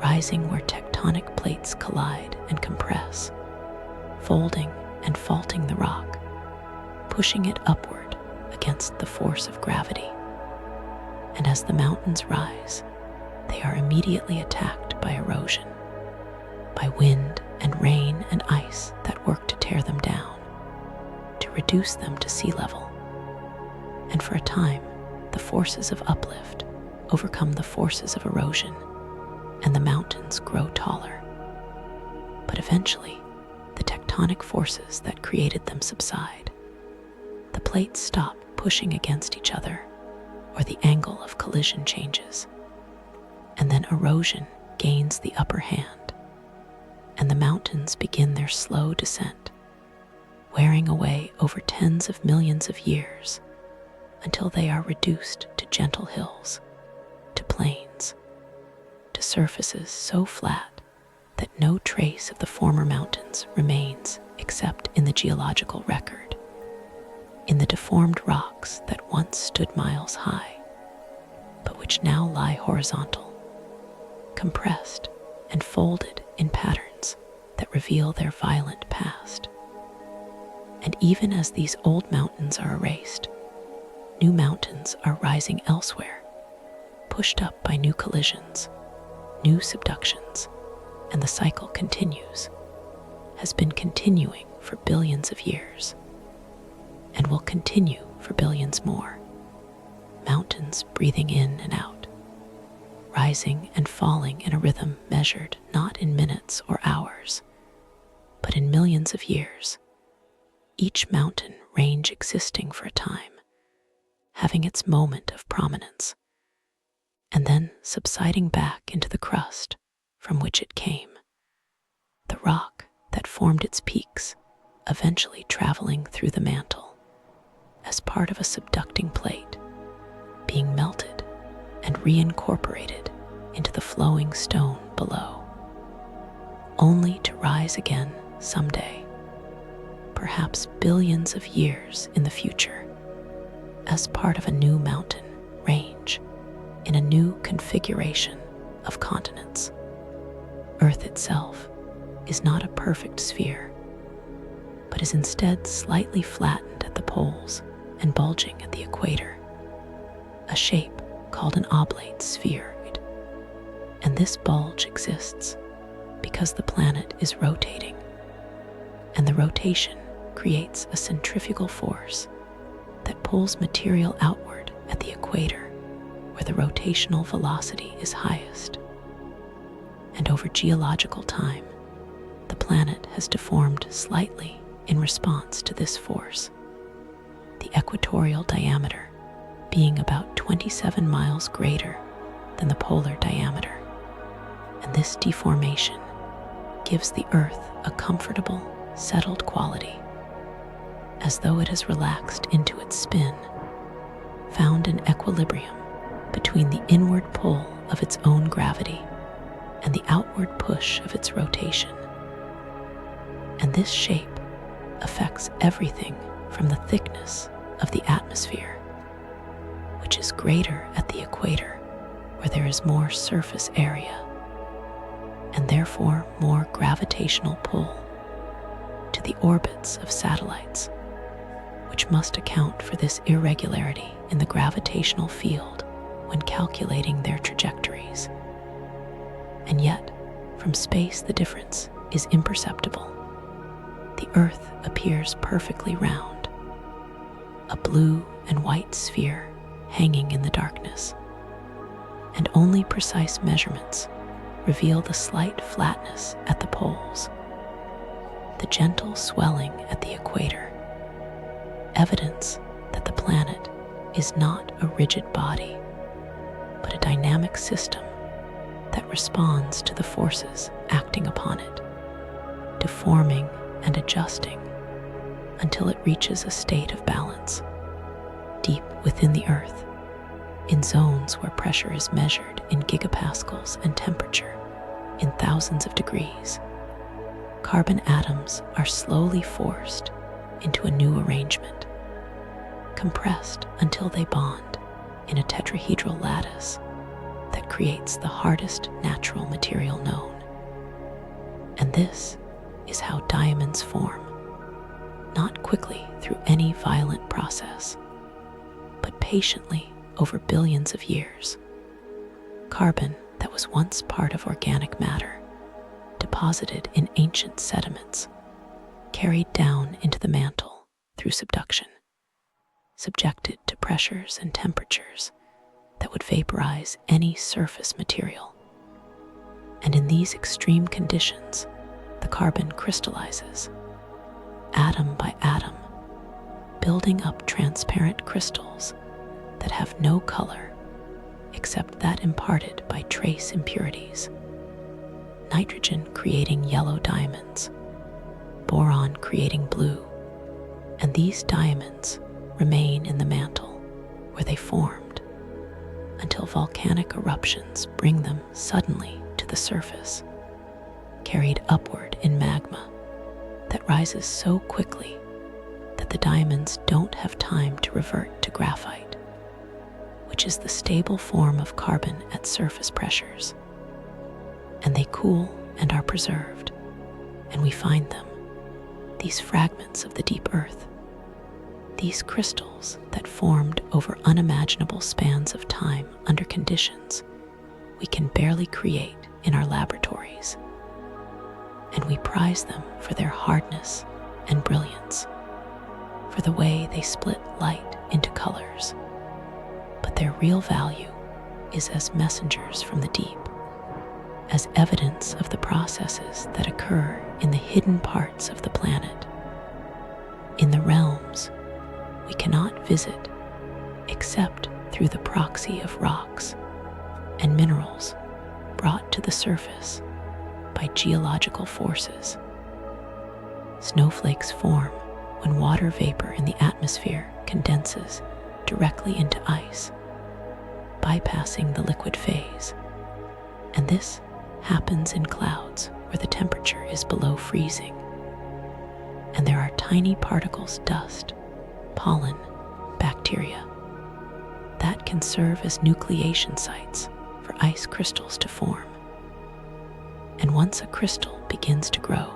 rising where tectonic plates collide and compress, folding and faulting the rock, pushing it upward against the force of gravity. And as the mountains rise, they are immediately attacked by erosion, by wind and rain and ice that work to tear them down, to reduce them to sea level. And for a time, the forces of uplift overcome the forces of erosion, and the mountains grow taller. But eventually, the tectonic forces that created them subside. The plates stop pushing against each other, or the angle of collision changes, and then erosion gains the upper hand, and the mountains begin their slow descent, wearing away over tens of millions of years until they are reduced to gentle hills, to plains, to surfaces so flat that no trace of the former mountains remains except in the geological record, in the deformed rocks that once stood miles high, but which now lie horizontal, compressed and folded in patterns that reveal their violent past. And even as these old mountains are erased, new mountains are rising elsewhere, pushed up by new collisions, new subductions, and the cycle continues, has been continuing for billions of years, and will continue for billions more. Mountains breathing in and out, rising and falling in a rhythm measured not in minutes or hours, but in millions of years, each mountain range existing for a time, having its moment of prominence, and then subsiding back into the crust from which it came, the rock that formed its peaks eventually traveling through the mantle as part of a subducting plate, being melted and reincorporated into the flowing stone below, only to rise again someday, perhaps billions of years in the future, as part of a new mountain range in a new configuration of continents. Earth itself is not a perfect sphere, but is instead slightly flattened at the poles and bulging at the equator, a shape called an oblate sphere. And this bulge exists because the planet is rotating, and the rotation creates a centrifugal force that pulls material outward at the equator, where the rotational velocity is highest. And over geological time, the planet has deformed slightly in response to this force, the equatorial diameter being about 27 miles greater than the polar diameter. And this deformation gives the Earth a comfortable, settled quality, as though it has relaxed into its spin, found an equilibrium between the inward pull of its own gravity and the outward push of its rotation. And this shape affects everything from the thickness of the atmosphere, which is greater at the equator, where there is more surface area, and therefore more gravitational pull, to the orbits of satellites, which must account for this irregularity in the gravitational field when calculating their trajectories. And yet, from space the difference is imperceptible. The Earth appears perfectly round, a blue and white sphere hanging in the darkness, and only precise measurements reveal the slight flatness at the poles, the gentle swelling at the equator, evidence that the planet is not a rigid body, but a dynamic system that responds to the forces acting upon it, deforming and adjusting until it reaches a state of balance deep within the Earth, in zones where pressure is measured in gigapascals and temperature in thousands of degrees. Carbon atoms are slowly forced into a new arrangement, compressed until they bond in a tetrahedral lattice that creates the hardest natural material known. And this is how diamonds form, not quickly through any violent process, but patiently over billions of years. Carbon that was once part of organic matter, deposited in ancient sediments, carried down into the mantle through subduction, subjected to pressures and temperatures that would vaporize any surface material. And in these extreme conditions, the carbon crystallizes, atom by atom, building up transparent crystals that have no color except that imparted by trace impurities, nitrogen creating yellow diamonds, boron creating blue, and these diamonds remain in the mantle where they formed until volcanic eruptions bring them suddenly to the surface, carried upward in magma that rises so quickly that the diamonds don't have time to revert to graphite, which is the stable form of carbon at surface pressures. And they cool and are preserved, and we find them, these fragments of the deep earth, these crystals that formed over unimaginable spans of time under conditions we can barely create in our laboratories. And we prize them for their hardness and brilliance, for the way they split light into colors. But their real value is as messengers from the deep, as evidence of the processes that occur in the hidden parts of the planet, in the realms we cannot visit except through the proxy of rocks and minerals brought to the surface by geological forces. Snowflakes form when water vapor in the atmosphere condenses directly into ice, bypassing the liquid phase. And this happens in clouds where the temperature is below freezing. And there are tiny particles, dust, pollen, bacteria, that can serve as nucleation sites for ice crystals to form. And once a crystal begins to grow,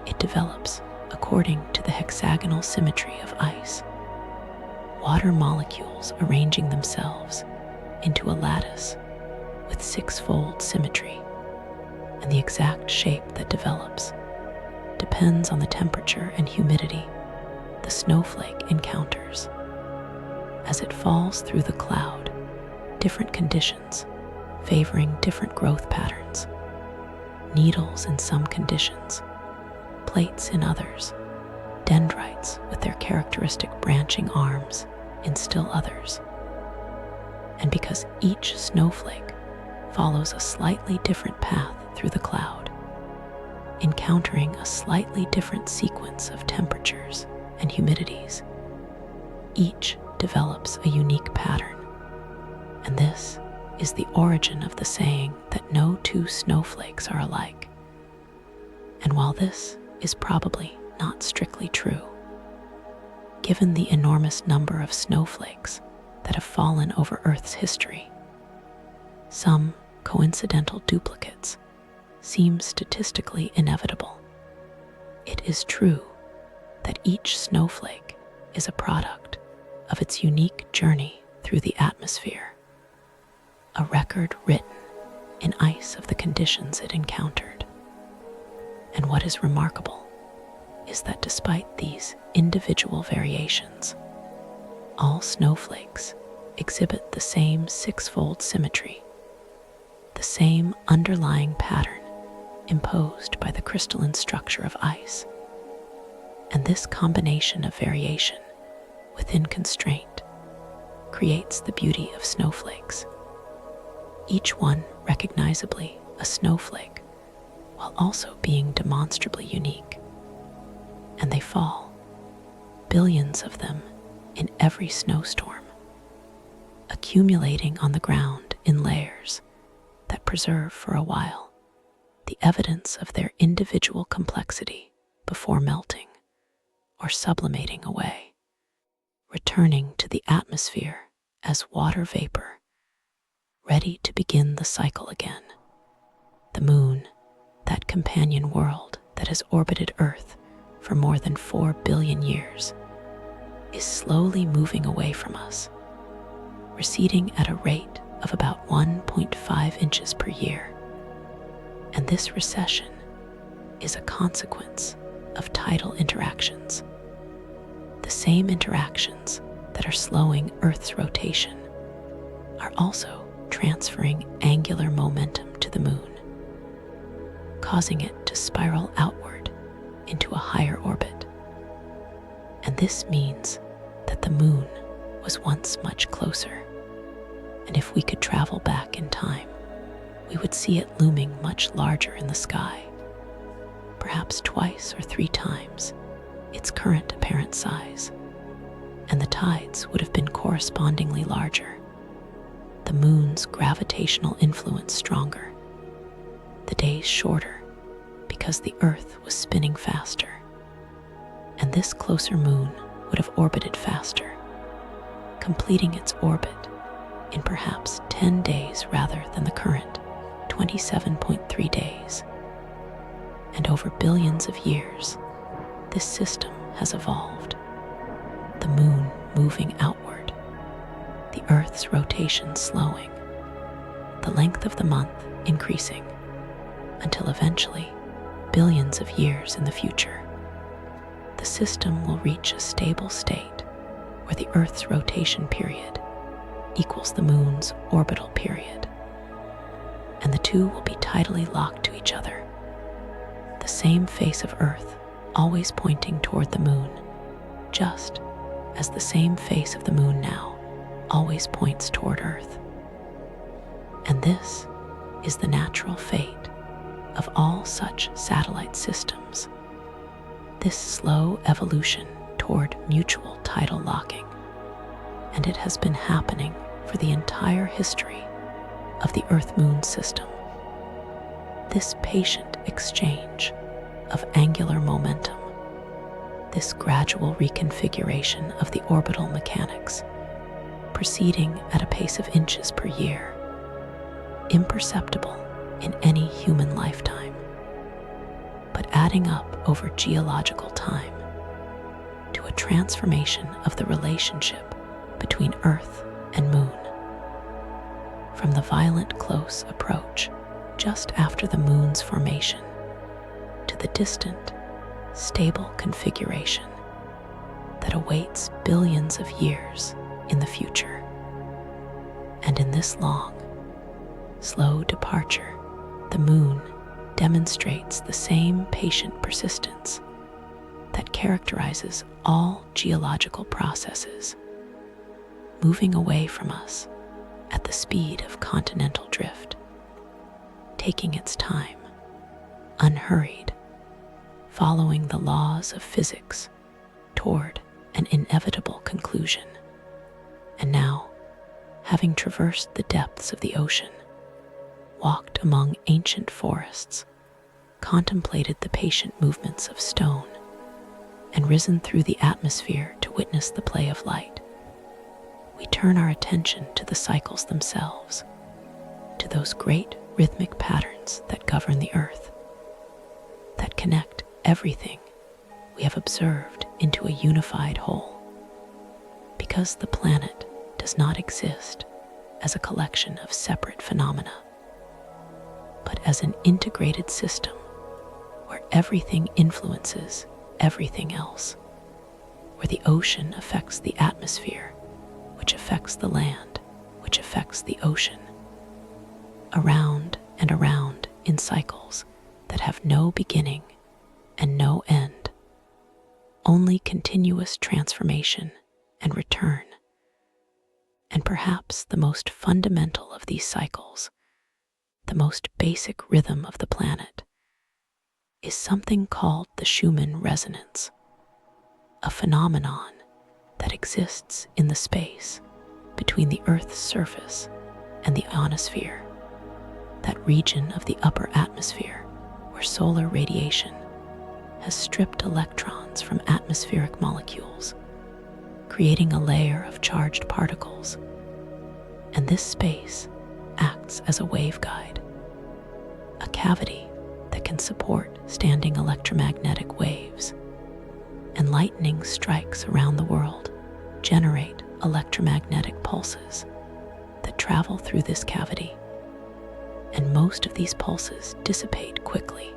it develops according to the hexagonal symmetry of ice, water molecules arranging themselves into a lattice with six-fold symmetry, and the exact shape that develops depends on the temperature and humidity the snowflake encounters. as it falls through the cloud, different conditions favoring different growth patterns. Needles in some conditions, plates in others, dendrites with their characteristic branching arms in still others. And because each snowflake follows a slightly different path through the cloud, encountering a slightly different sequence of temperatures and humidities, each develops a unique pattern. And this is the origin of the saying that no two snowflakes are alike. And while this is probably not strictly true, given the enormous number of snowflakes that have fallen over Earth's history, some coincidental duplicates seem statistically inevitable. It is true that each snowflake is a product of its unique journey through the atmosphere, a record written in ice of the conditions it encountered. And what is remarkable is that despite these individual variations, all snowflakes exhibit the same six-fold symmetry, the same underlying pattern imposed by the crystalline structure of ice. And this combination of variation within constraint creates the beauty of snowflakes, each one recognizably a snowflake while also being demonstrably unique. And they fall, billions of them in every snowstorm, accumulating on the ground in layers that preserve for a while the evidence of their individual complexity before melting or sublimating away, returning to the atmosphere as water vapor, ready to begin the cycle again. The moon, that companion world that has orbited Earth for more than 4 billion years, is slowly moving away from us, receding at a rate of about 1.5 inches per year. And this recession is a consequence of tidal interactions, the same interactions that are slowing Earth's rotation are also transferring angular momentum to the moon, causing it to spiral outward into a higher orbit. And this means that the moon was once much closer, and if we could travel back in time, we would see it looming much larger in the sky, perhaps twice or 3 times its current apparent size, and the tides would have been correspondingly larger, the moon's gravitational influence stronger, the days shorter because the Earth was spinning faster, and this closer moon would have orbited faster, completing its orbit in perhaps 10 days rather than the current 27.3 days. And over billions of years, this system has evolved, the moon moving outward, the Earth's rotation slowing, the length of the month increasing, until eventually, billions of years in the future, the system will reach a stable state where the Earth's rotation period equals the moon's orbital period, and the two will be tidally locked to each other, the same face of Earth always pointing toward the moon, just as the same face of the moon now always points toward Earth. And this is the natural fate of all such satellite systems, this slow evolution toward mutual tidal locking. And it has been happening for the entire history of the Earth-Moon system. This patient exchange of angular momentum, this gradual reconfiguration of the orbital mechanics, proceeding at a pace of inches per year, imperceptible in any human lifetime, but adding up over geological time to a transformation of the relationship between Earth and Moon. From the violent close approach just after the Moon's formation to the distant, stable configuration that awaits billions of years in the future. And in this long, slow departure, the moon demonstrates the same patient persistence that characterizes all geological processes, moving away from us at the speed of continental drift, taking its time, unhurried, following the laws of physics toward an inevitable conclusion. And now, having traversed the depths of the ocean, walked among ancient forests, contemplated the patient movements of stone, and risen through the atmosphere to witness the play of light, we turn our attention to the cycles themselves, to those great rhythmic patterns that govern the earth, that connect everything we have observed into a unified whole. Because the planet does not exist as a collection of separate phenomena, but as an integrated system where everything influences everything else, where the ocean affects the atmosphere, which affects the land, which affects the ocean, around and around in cycles that have no beginning and no end, only continuous transformation and return. And perhaps the most fundamental of these cycles, the most basic rhythm of the planet, is something called the Schumann resonance, a phenomenon that exists in the space between the Earth's surface and the ionosphere, that region of the upper atmosphere where solar radiation has stripped electrons from atmospheric molecules, creating a layer of charged particles. And this space acts as a waveguide, a cavity that can support standing electromagnetic waves. And lightning strikes around the world generate electromagnetic pulses that travel through this cavity. And most of these pulses dissipate quickly,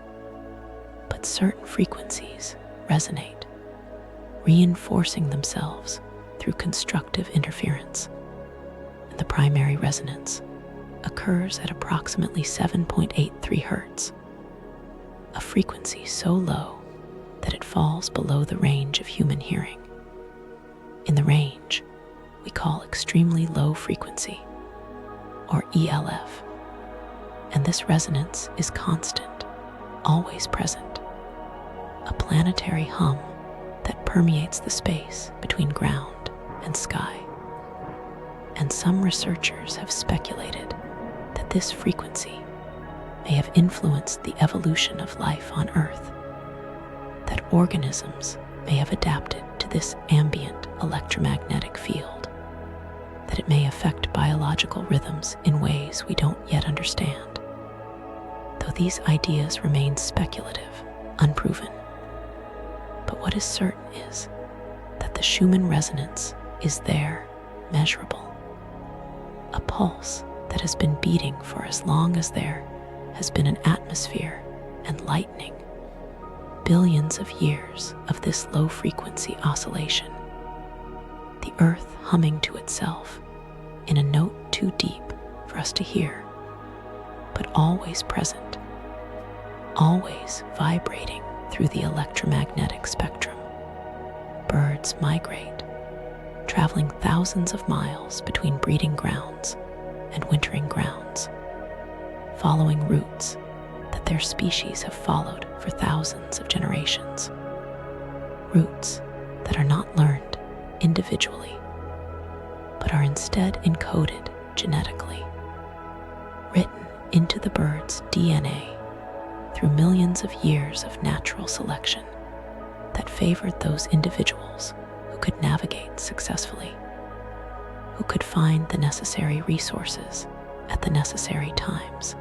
but certain frequencies resonate, reinforcing themselves through constructive interference. And the primary resonance occurs at approximately 7.83 Hertz, a frequency so low that it falls below the range of human hearing. In the range we call extremely low frequency, or ELF, and this resonance is constant, always present, a planetary hum that permeates the space between ground and sky. And some researchers have speculated that this frequency may have influenced the evolution of life on Earth, that organisms may have adapted to this ambient electromagnetic field, that it may affect biological rhythms in ways we don't yet understand. Though these ideas remain speculative, unproven. But what is certain is that the Schumann resonance is there, measurable. A pulse that has been beating for as long as there has been an atmosphere and lightning. Billions of years of this low-frequency oscillation. The Earth humming to itself in a note too deep for us to hear, but always present, always vibrating through the electromagnetic spectrum. Birds migrate, traveling thousands of miles between breeding grounds and wintering grounds, following routes that their species have followed for thousands of generations. Routes that are not learned individually, but are instead encoded genetically, written into the bird's DNA through millions of years of natural selection that favored those individuals who could navigate successfully, who could find the necessary resources at the necessary times.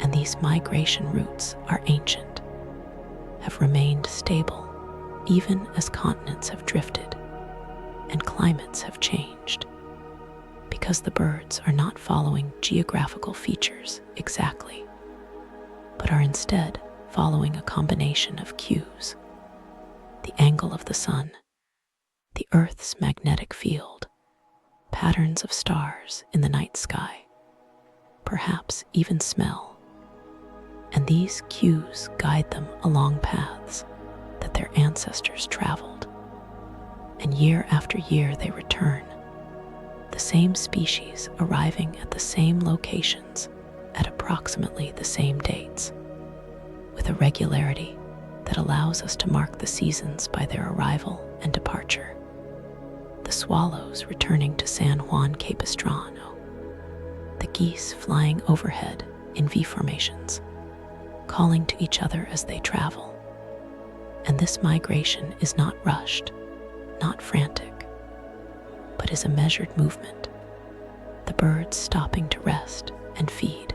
And these migration routes are ancient, have remained stable even as continents have drifted and climates have changed, because the birds are not following geographical features exactly, but are instead following a combination of cues: the angle of the sun, the Earth's magnetic field, patterns of stars in the night sky, perhaps even smell, and these cues guide them along paths that their ancestors traveled. And year after year they return, the same species arriving at the same locations at approximately the same dates, with a regularity that allows us to mark the seasons by their arrival and departure. The swallows returning to San Juan Capistrano, the geese flying overhead in V formations, calling to each other as they travel. And this migration is not rushed, not frantic, but is a measured movement, the birds stopping to rest and feed,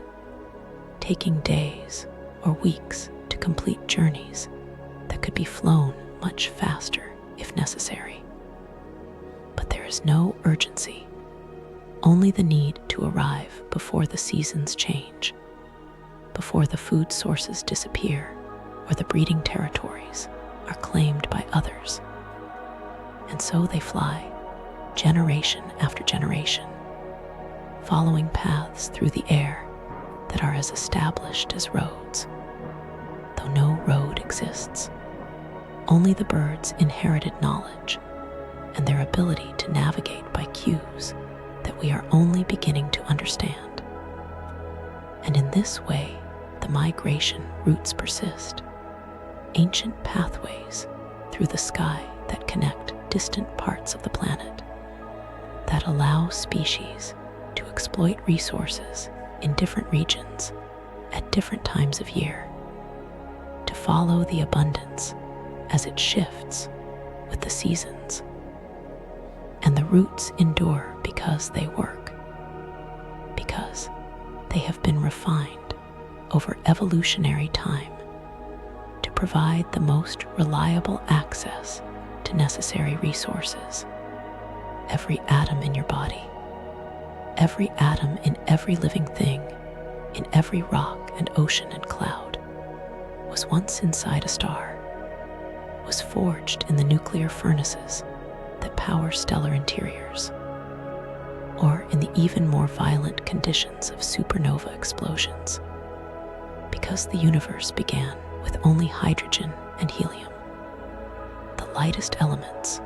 taking days or weeks to complete journeys that could be flown much faster if necessary. But there is no urgency, only the need to arrive before the seasons change, before the food sources disappear or the breeding territories are claimed by others. And so they fly, generation after generation, following paths through the air that are as established as roads, though no road exists. Only the birds' inherited knowledge and their ability to navigate by cues that we are only beginning to understand. And in this way, the migration routes persist, ancient pathways through the sky that connect distant parts of the planet, that allow species to exploit resources in different regions at different times of year, to follow the abundance as it shifts with the seasons. And the roots endure because they work, because they have been refined over evolutionary time to provide the most reliable access to necessary resources. Every atom in your body, every atom in every living thing, in every rock and ocean and cloud, was once inside a star, was forged in the nuclear furnaces that power stellar interiors, or in the even more violent conditions of supernova explosions, because the universe began with only hydrogen and helium, the lightest elements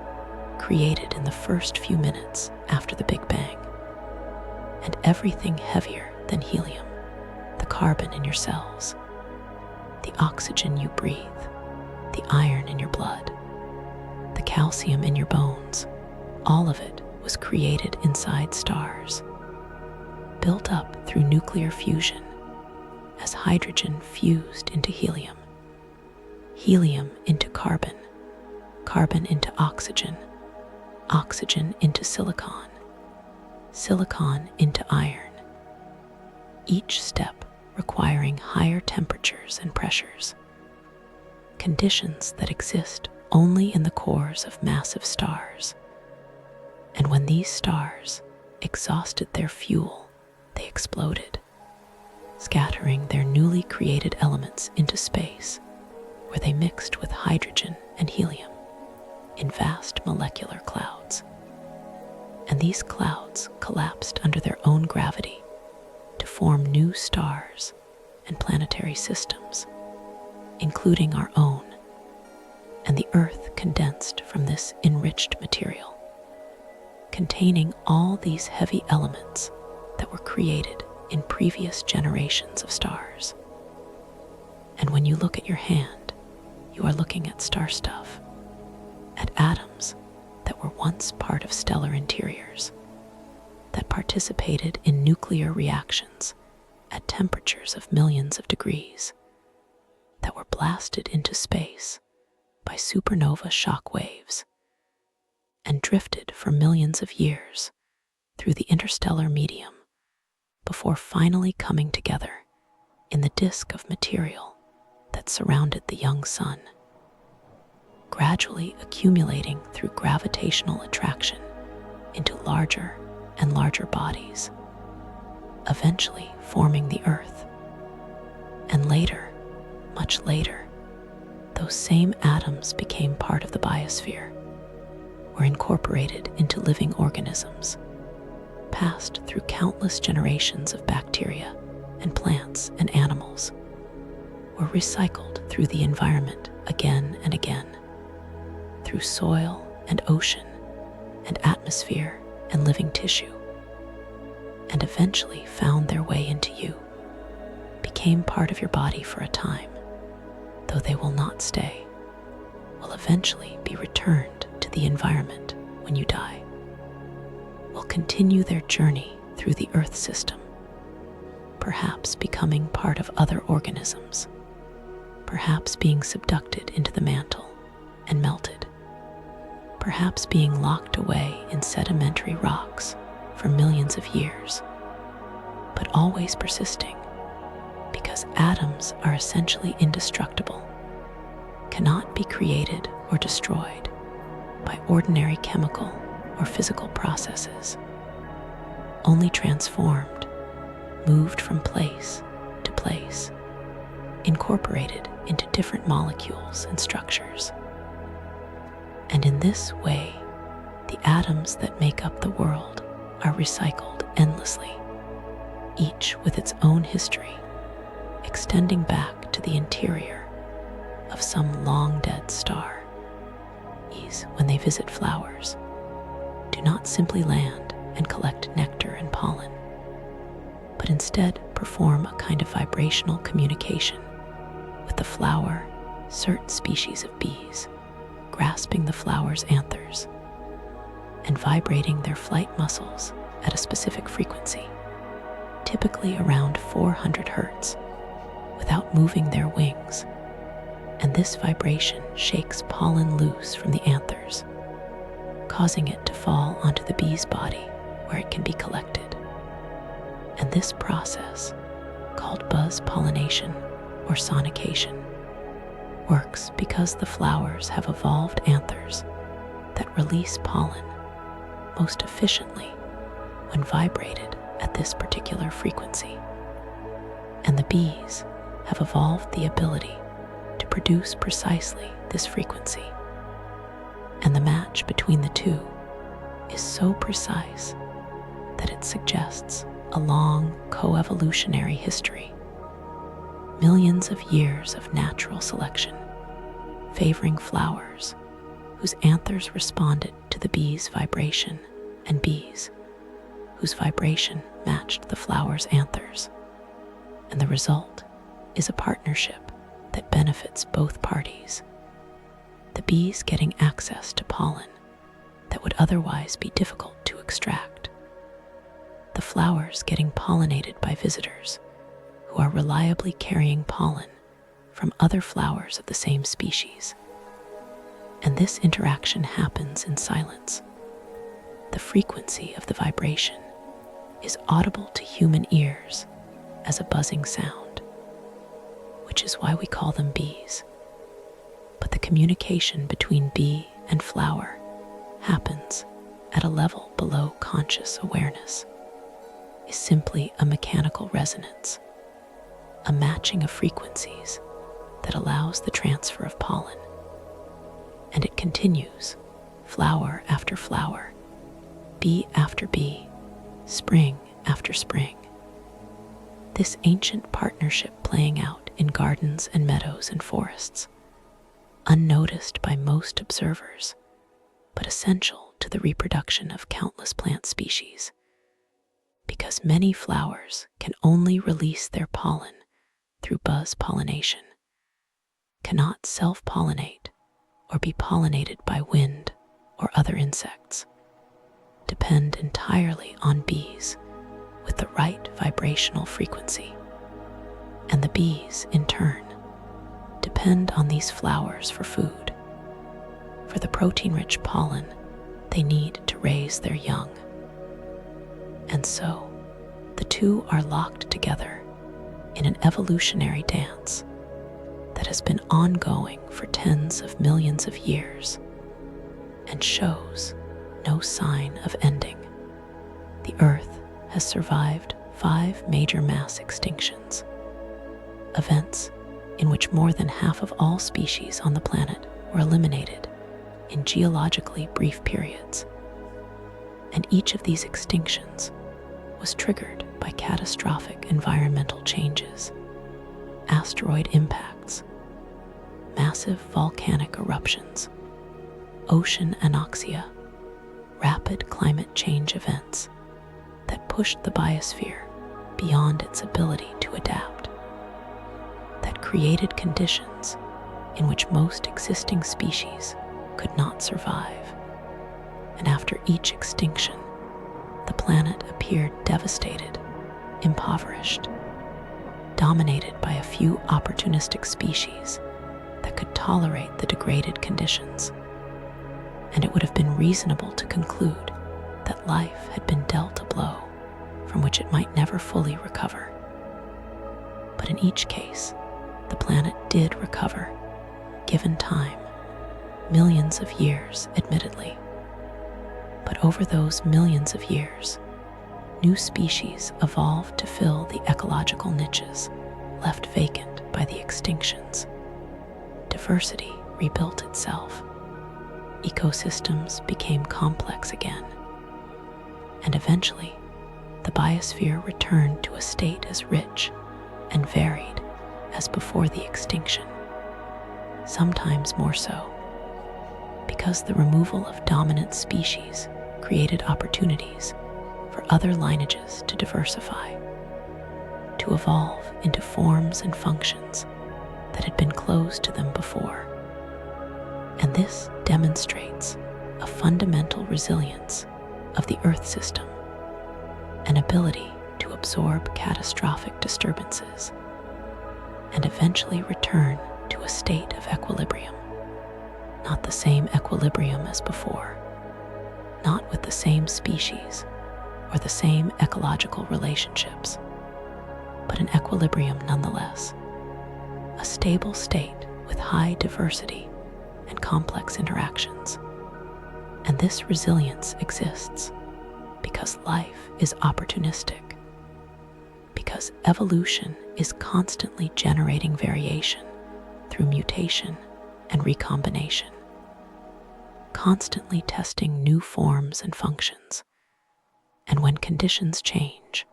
created in the first few minutes after the Big Bang. And everything heavier than helium, the carbon in your cells, the oxygen you breathe, the iron in your blood, the calcium in your bones, all of it was created inside stars, built up through nuclear fusion as hydrogen fused into helium, helium into carbon, carbon into oxygen, oxygen into silicon, silicon into iron, each step requiring higher temperatures and pressures, conditions that exist only in the cores of massive stars. And when these stars exhausted their fuel, they exploded, scattering their newly created elements into space, where they mixed with hydrogen and helium in vast molecular clouds. And these clouds collapsed under their own gravity to form new stars and planetary systems, including our own, and the Earth condensed from this enriched material, containing all these heavy elements that were created in previous generations of stars. And when you look at your hand, you are looking at star stuff, at atoms that were once part of stellar interiors, that participated in nuclear reactions at temperatures of millions of degrees, that were blasted into space by supernova shock waves and drifted for millions of years through the interstellar medium before finally coming together in the disk of material that surrounded the young sun, gradually accumulating through gravitational attraction into larger and larger bodies, eventually forming the Earth. And later, much later, those same atoms became part of the biosphere, were incorporated into living organisms, passed through countless generations of bacteria and plants and animals, were recycled through the environment again and again, through soil and ocean and atmosphere and living tissue, and eventually found their way into you, became part of your body for a time, though they will not stay, will eventually be returned to the environment when you die, will continue their journey through the Earth system, perhaps becoming part of other organisms, perhaps being subducted into the mantle and melted, perhaps being locked away in sedimentary rocks for millions of years, but always persisting, because atoms are essentially indestructible, cannot be created or destroyed by ordinary chemical or physical processes, only transformed, moved from place to place, incorporated into different molecules and structures. And in this way, the atoms that make up the world are recycled endlessly, each with its own history, extending back to the interior of some long-dead star. Bees, when they visit flowers, do not simply land and collect nectar and pollen, but instead perform a kind of vibrational communication with the flower. Certain species of bees, grasping the flower's anthers and vibrating their flight muscles at a specific frequency, typically around 400 hertz, without moving their wings, and this vibration shakes pollen loose from the anthers, causing it to fall onto the bee's body where it can be collected. And this process, called buzz pollination or sonication, works because the flowers have evolved anthers that release pollen most efficiently when vibrated at this particular frequency. And the bees have evolved the ability to produce precisely this frequency. And the match between the two is so precise that it suggests a long coevolutionary history, millions of years of natural selection, favoring flowers whose anthers responded to the bee's vibration, and bees whose vibration matched the flower's anthers. And the result is a partnership that benefits both parties. The bees getting access to pollen that would otherwise be difficult to extract. The flowers getting pollinated by visitors who are reliably carrying pollen from other flowers of the same species. And this interaction happens in silence. The frequency of the vibration is audible to human ears as a buzzing sound, which is why we call them bees. But the communication between bee and flower happens at a level below conscious awareness, is simply a mechanical resonance, a matching of frequencies that allows the transfer of pollen. And it continues, flower after flower, bee after bee, spring after spring. This ancient partnership playing out in gardens and meadows and forests, unnoticed by most observers, but essential to the reproduction of countless plant species, because many flowers can only release their pollen through buzz pollination, cannot self-pollinate or be pollinated by wind or other insects, depend entirely on bees with the right vibrational frequency. And the bees, in turn, depend on these flowers for food, for the protein-rich pollen they need to raise their young. And so, the two are locked together in an evolutionary dance that has been ongoing for tens of millions of years and shows no sign of ending. The Earth has survived 5 major mass extinctions, events in which more than half of all species on the planet were eliminated in geologically brief periods. And each of these extinctions was triggered by catastrophic environmental changes, asteroid impacts, massive volcanic eruptions, ocean anoxia, rapid climate change events that pushed the biosphere beyond its ability to adapt, that created conditions in which most existing species could not survive. And after each extinction, the planet appeared devastated, impoverished, dominated by a few opportunistic species that could tolerate the degraded conditions. And it would have been reasonable to conclude that life had been dealt a blow from which it might never fully recover. But in each case, the planet did recover, given time, millions of years, admittedly. But over those millions of years, new species evolved to fill the ecological niches left vacant by the extinctions. Diversity rebuilt itself. Ecosystems became complex again. And eventually, the biosphere returned to a state as rich and varied as before the extinction. Sometimes more so, because the removal of dominant species created opportunities for other lineages to diversify, to evolve into forms and functions that had been closed to them before. And this demonstrates a fundamental resilience of the Earth system, an ability to absorb catastrophic disturbances and eventually return to a state of equilibrium. Not the same equilibrium as before, not with the same species or the same ecological relationships, but an equilibrium nonetheless, a stable state with high diversity and complex interactions. And this resilience exists because life is opportunistic, because evolution is constantly generating variation through mutation and recombination, constantly testing new forms and functions. And when conditions change,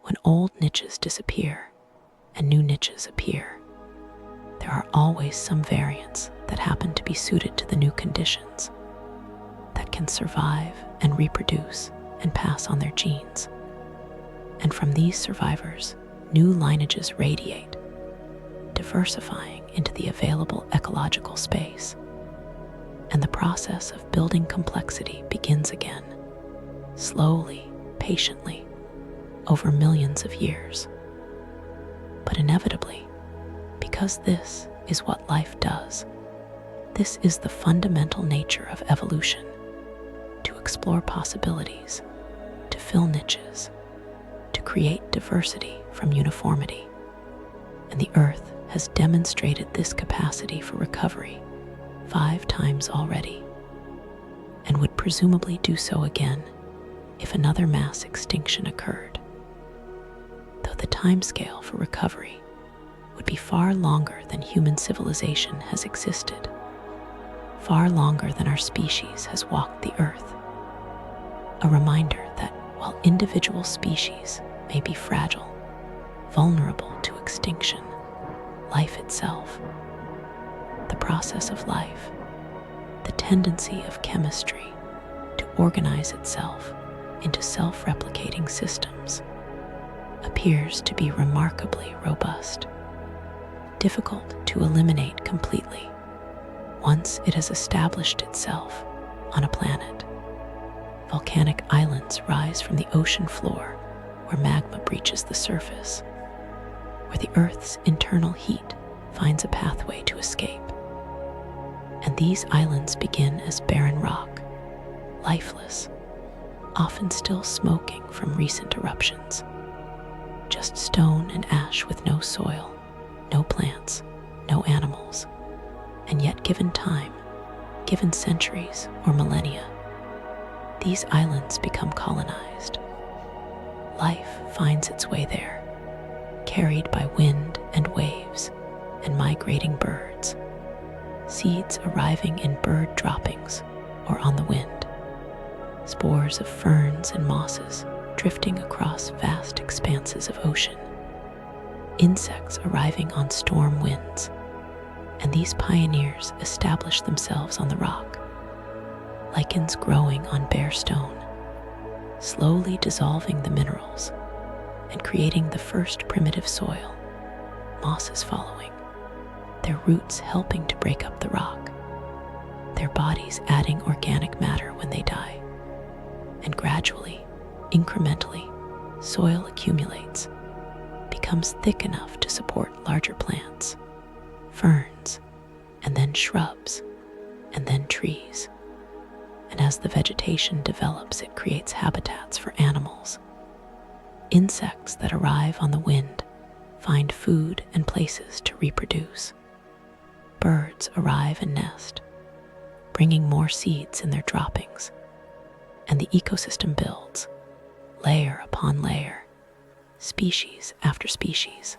when old niches disappear and new niches appear, there are always some variants that happen to be suited to the new conditions, that can survive and reproduce and pass on their genes. And from these survivors, new lineages radiate, diversifying into the available ecological space. And the process of building complexity begins again, slowly, patiently, over millions of years. But inevitably, because this is what life does, this is the fundamental nature of evolution, to explore possibilities, to fill niches, to create diversity from uniformity. And the Earth has demonstrated this capacity for recovery 5 times already, and would presumably do so again if another mass extinction occurred. Though the timescale for recovery would be far longer than human civilization has existed, far longer than our species has walked the earth. A reminder that while individual species may be fragile, vulnerable to extinction, life itself, the process of life, the tendency of chemistry to organize itself into self-replicating systems, appears to be remarkably robust, difficult to eliminate completely once it has established itself on a planet. Volcanic islands rise from the ocean floor where magma breaches the surface, where the Earth's internal heat finds a pathway to escape. And these islands begin as barren rock, lifeless, often still smoking from recent eruptions, just stone and ash with no soil, no plants, no animals. And yet, given time, given centuries or millennia, these islands become colonized. Life finds its way there, carried by wind and waves and migrating birds, seeds arriving in bird droppings or on the wind, spores of ferns and mosses drifting across vast expanses of ocean, insects arriving on storm winds, and these pioneers establish themselves on the rock, lichens growing on bare stone, slowly dissolving the minerals and creating the first primitive soil, mosses following, their roots helping to break up the rock, their bodies adding organic matter when they die. And gradually, incrementally, soil accumulates, becomes thick enough to support larger plants, ferns, and then shrubs, and then trees. And as the vegetation develops, it creates habitats for animals. Insects that arrive on the wind find food and places to reproduce. Birds arrive and nest, bringing more seeds in their droppings. And the ecosystem builds, layer upon layer, species after species,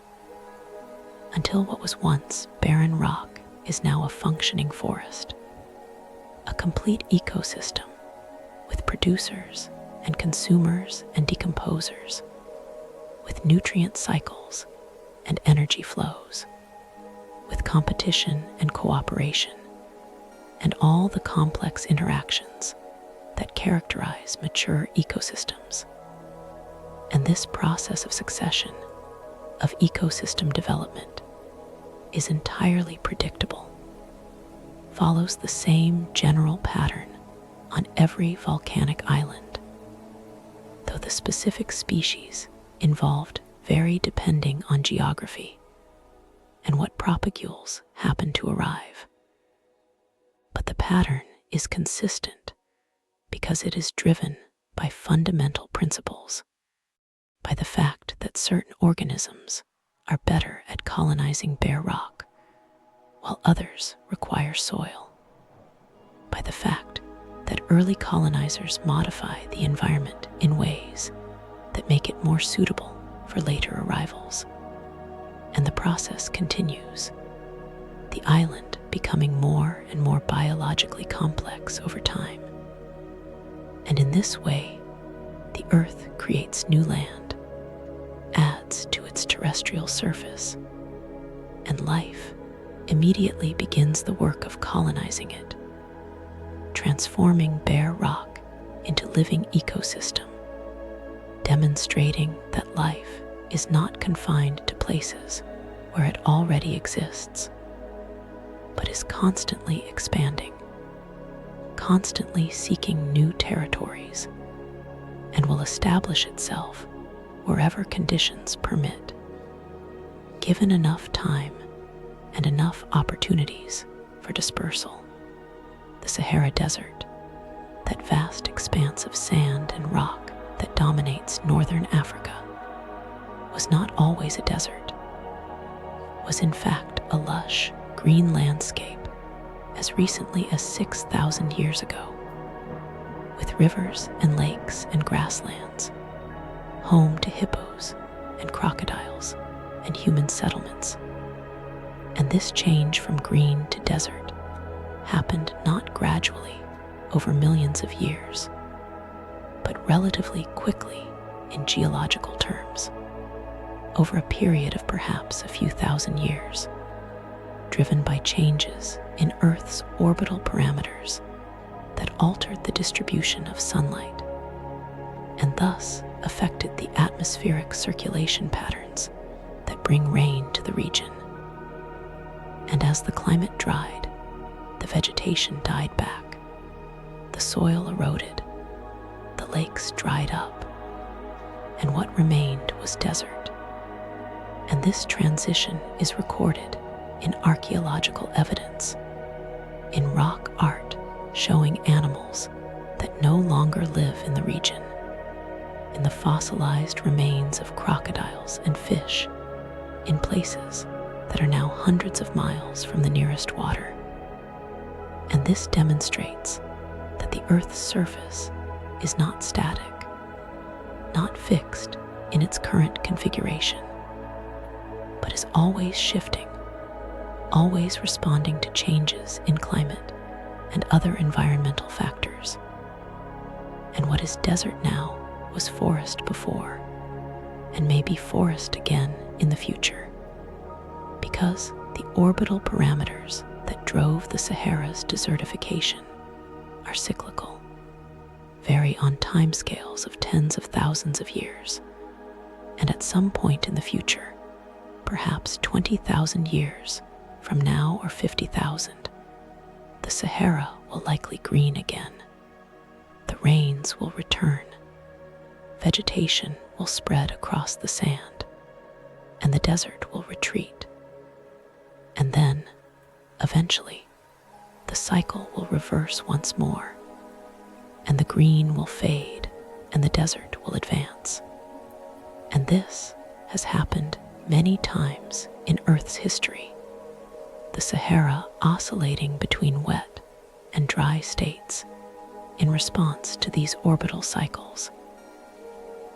until what was once barren rock is now a functioning forest, a complete ecosystem with producers and consumers and decomposers, with nutrient cycles and energy flows, with competition and cooperation, and all the complex interactions that characterize mature ecosystems. And this process of succession, of ecosystem development, is entirely predictable, follows the same general pattern on every volcanic island, though the specific species involved vary depending on geography and what propagules happen to arrive. But the pattern is consistent because it is driven by fundamental principles, by the fact that certain organisms are better at colonizing bare rock, while others require soil, by the fact that early colonizers modify the environment in ways that make it more suitable for later arrivals. And the process continues, the island becoming more and more biologically complex over time. And in this way, the Earth creates new land, adds to its terrestrial surface, and life immediately begins the work of colonizing it, transforming bare rock into living ecosystem, demonstrating that life is not confined to places where it already exists, but is constantly expanding, constantly seeking new territories, and will establish itself wherever conditions permit, given enough time and enough opportunities for dispersal. The Sahara Desert, that vast expanse of sand and rock that dominates northern Africa, was not always a desert, was in fact a lush, green landscape as recently as 6,000 years ago, with rivers and lakes and grasslands, home to hippos and crocodiles and human settlements. And this change from green to desert happened not gradually over millions of years, but relatively quickly in geological terms, over a period of perhaps a few thousand years, driven by changes in Earth's orbital parameters that altered the distribution of sunlight and thus affected the atmospheric circulation patterns that bring rain to the region. And as the climate dried, the vegetation died back, the soil eroded, the lakes dried up, and what remained was desert. And this transition is recorded in archaeological evidence, in rock art showing animals that no longer live in the region, in the fossilized remains of crocodiles and fish, in places that are now hundreds of miles from the nearest water. And this demonstrates that the Earth's surface is not static, not fixed in its current configuration, but is always shifting, always responding to changes in climate and other environmental factors. And what is desert now was forest before and may be forest again in the future, because the orbital parameters that drove the Sahara's desertification are cyclical, vary on timescales of tens of thousands of years, and at some point in the future, perhaps 20,000 years from now or 50,000, the Sahara will likely green again. The rains will return, vegetation will spread across the sand, and the desert will retreat. And then, eventually, the cycle will reverse once more, and the green will fade and the desert will advance. And this has happened many times in Earth's history, the Sahara oscillating between wet and dry states in response to these orbital cycles.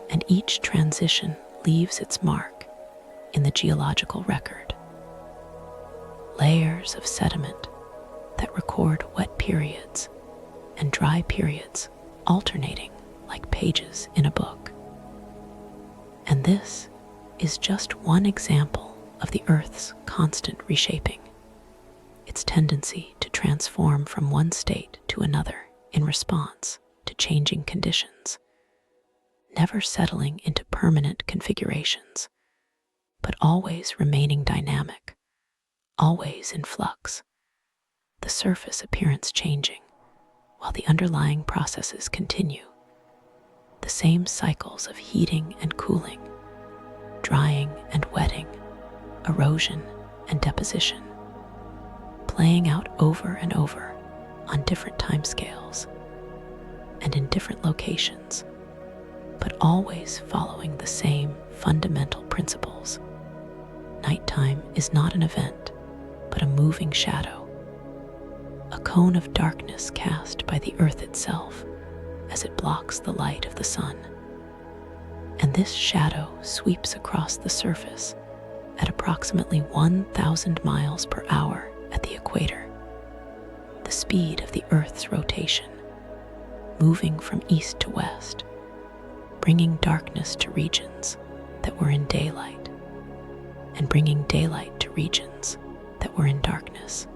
And each transition leaves its mark in the geological record. Layers of sediment that record wet periods and dry periods alternating like pages in a book. And this is just one example of the Earth's constant reshaping, its tendency to transform from one state to another in response to changing conditions, never settling into permanent configurations, but always remaining dynamic, always in flux, the surface appearance changing while the underlying processes continue, the same cycles of heating and cooling, drying and wetting, erosion and deposition, playing out over and over on different timescales and in different locations, but always following the same fundamental principles. Nighttime is not an event, but a moving shadow, a cone of darkness cast by the earth itself as it blocks the light of the sun. And this shadow sweeps across the surface at approximately 1,000 miles per hour at the equator, the speed of the Earth's rotation, moving from east to west, bringing darkness to regions that were in daylight, and bringing daylight to regions that were in darkness.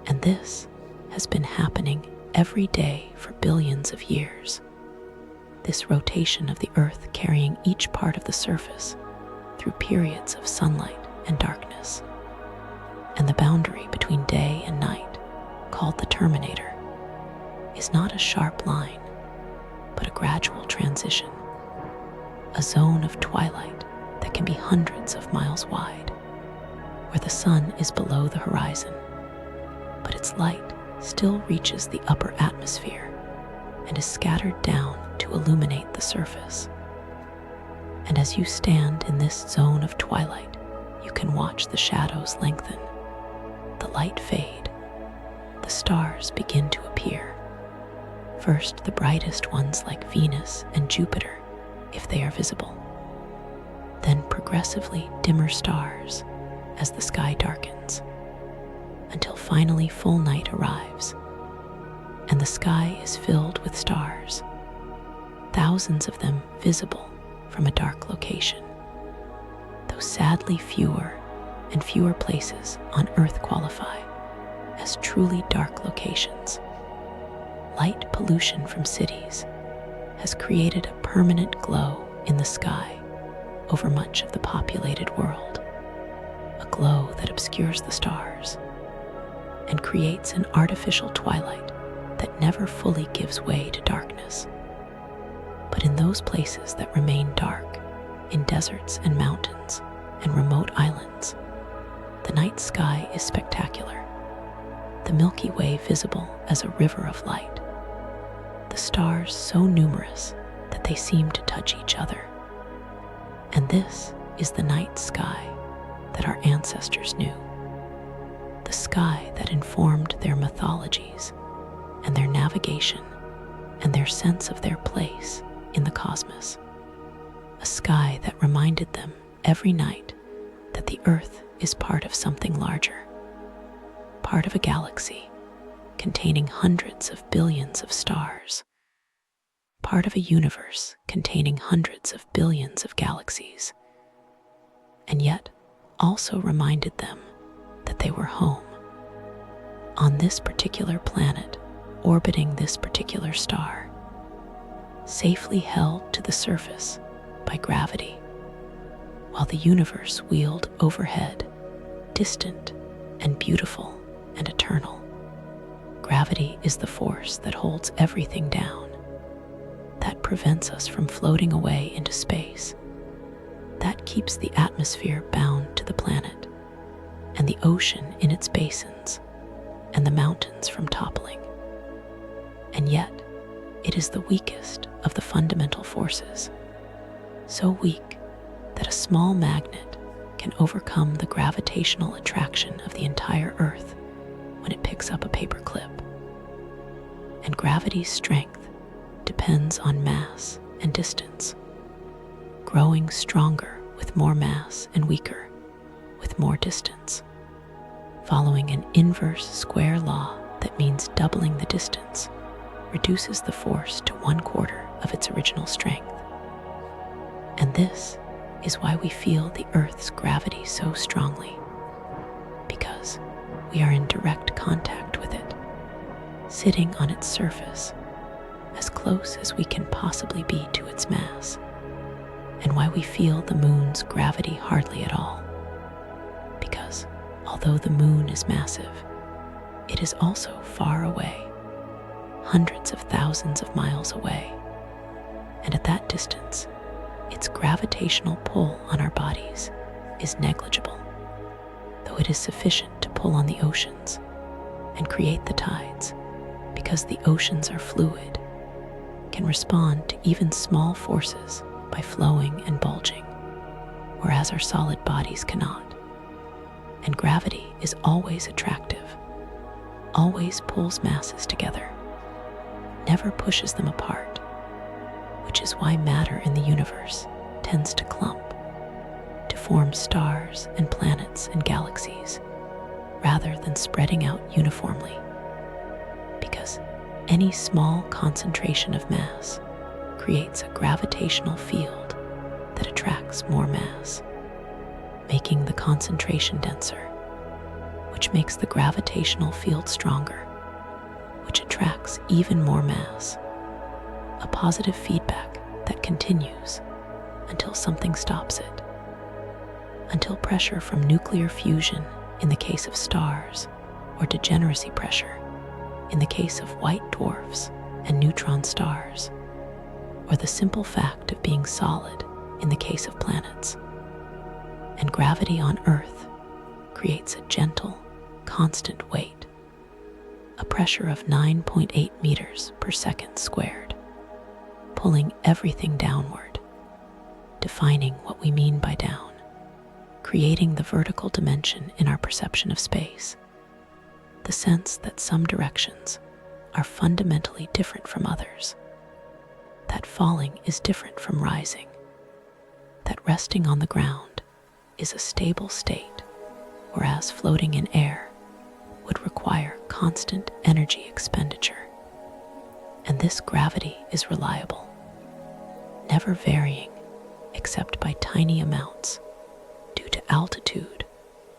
And this has been happening every day for billions of years. This rotation of the Earth carrying each part of the surface through periods of sunlight and darkness. And the boundary between day and night, called the terminator, is not a sharp line, but a gradual transition, a zone of twilight that can be hundreds of miles wide, where the sun is below the horizon, but its light still reaches the upper atmosphere and is scattered down to illuminate the surface. And as you stand in this zone of twilight, you can watch the shadows lengthen, the light fade, the stars begin to appear. First, the brightest ones like Venus and Jupiter, if they are visible. Then progressively dimmer stars as the sky darkens, until finally full night arrives, and the sky is filled with stars, thousands of them visible from a dark location. Though sadly fewer and fewer places on Earth qualify as truly dark locations, light pollution from cities has created a permanent glow in the sky over much of the populated world, a glow that obscures the stars and creates an artificial twilight that never fully gives way to darkness. But in those places that remain dark, in deserts and mountains and remote islands, the night sky is spectacular, the Milky Way visible as a river of light, the stars so numerous that they seem to touch each other. And this is the night sky that our ancestors knew, the sky that informed their mythologies and their navigation and their sense of their place in the cosmos, a sky that reminded them every night that the Earth is part of something larger, part of a galaxy containing hundreds of billions of stars, part of a universe containing hundreds of billions of galaxies, and yet also reminded them that they were home, on this particular planet, orbiting this particular star, safely held to the surface by gravity, while the universe wheeled overhead, distant and beautiful and eternal. Gravity is the force that holds everything down, that prevents us from floating away into space, that keeps the atmosphere bound to the planet, and the ocean in its basins, and the mountains from toppling. And yet, it is the weakest of the fundamental forces, so weak that a small magnet can overcome the gravitational attraction of the entire Earth when it picks up a paper clip. And gravity's strength depends on mass and distance, growing stronger with more mass and weaker with more distance, following an inverse square law that means doubling the distance reduces the force to 1/4 of its original strength. And this is why we feel the Earth's gravity so strongly, because we are in direct contact with it, sitting on its surface, as close as we can possibly be to its mass, and why we feel the moon's gravity hardly at all, because although the moon is massive, it is also far away, hundreds of thousands of miles away, and at that distance, its gravitational pull on our bodies is negligible, though it is sufficient to pull on the oceans and create the tides, because the oceans are fluid, can respond to even small forces by flowing and bulging, whereas our solid bodies cannot. And gravity is always attractive, always pulls masses together, never pushes them apart, which is why matter in the universe tends to clump, to form stars and planets and galaxies, rather than spreading out uniformly, because any small concentration of mass creates a gravitational field that attracts more mass, making the concentration denser, which makes the gravitational field stronger, which attracts even more mass, a positive feedback that continues until something stops it, until pressure from nuclear fusion in the case of stars, or degeneracy pressure in the case of white dwarfs and neutron stars, or the simple fact of being solid in the case of planets. And gravity on Earth creates a gentle, constant weight, a pressure of 9.8 meters per second squared, pulling everything downward, defining what we mean by down, creating the vertical dimension in our perception of space, the sense that some directions are fundamentally different from others, that falling is different from rising, that resting on the ground is a stable state, whereas floating in air would require constant energy expenditure. And this gravity is reliable, never varying except by tiny amounts due to altitude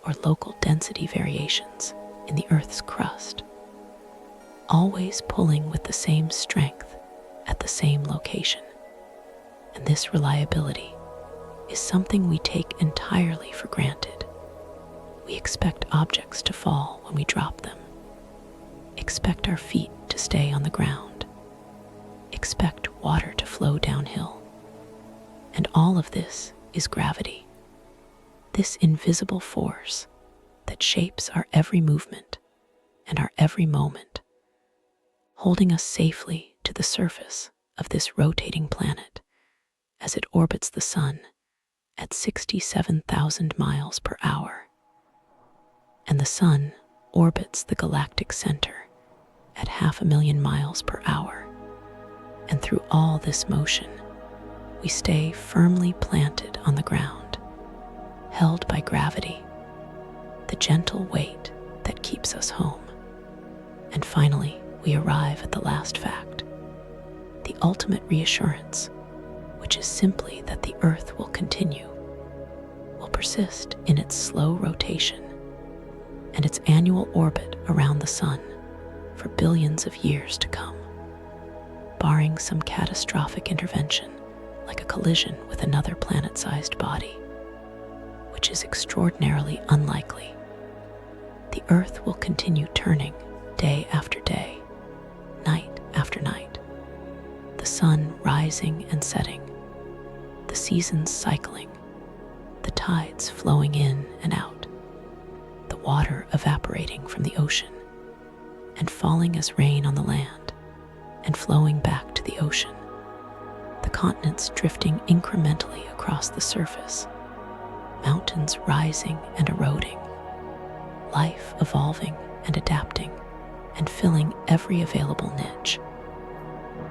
or local density variations in the Earth's crust, always pulling with the same strength at the same location. And this reliability is something we take entirely for granted. We expect objects to fall when we drop them, expect our feet to stay on the ground, expect water to flow downhill. And all of this is gravity, this invisible force that shapes our every movement and our every moment, holding us safely to the surface of this rotating planet as it orbits the sun at 67,000 miles per hour. And the sun orbits the galactic center at 500,000 miles per hour. And through all this motion, we stay firmly planted on the ground, held by gravity, the gentle weight that keeps us home. And finally, we arrive at the last fact, the ultimate reassurance, which is simply that the Earth will continue, will persist in its slow rotation and its annual orbit around the Sun for billions of years to come, barring some catastrophic intervention like a collision with another planet-sized body, which is extraordinarily unlikely. The Earth will continue turning day after day, night after night, the sun rising and setting, the seasons cycling, the tides flowing in and out, the water evaporating from the ocean and falling as rain on the land and flowing back to the ocean, the continents drifting incrementally across the surface, mountains rising and eroding, life evolving and adapting and filling every available niche,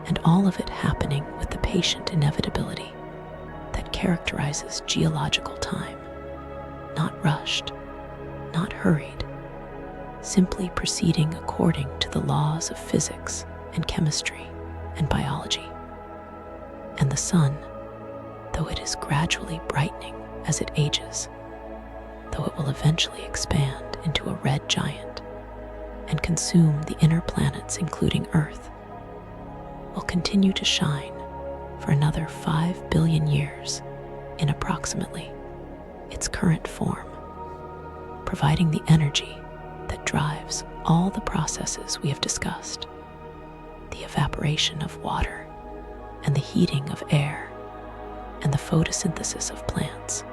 and all of it happening with the patient inevitability that characterizes geological time, not rushed, not hurried, simply proceeding according to the laws of physics and chemistry and biology. And the sun, though it is gradually brightening as it ages, though it will eventually expand into a red giant and consume the inner planets, including Earth, will continue to shine for another 5 billion years in approximately its current form, providing the energy that drives all the processes we have discussed, the evaporation of water and the heating of air and the photosynthesis of plants.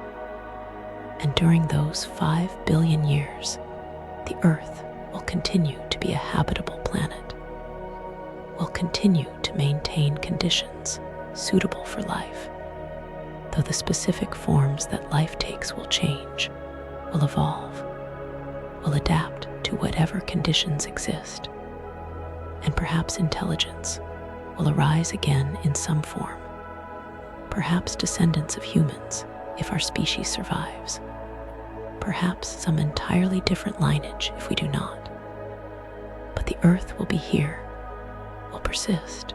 And during those 5 billion years, the Earth will continue to be a habitable planet, will continue to maintain conditions suitable for life, though the specific forms that life takes will change, will evolve, will adapt to whatever conditions exist, and perhaps intelligence will arise again in some form, perhaps descendants of humans if our species survives, perhaps some entirely different lineage if we do not. But the Earth will be here, will persist,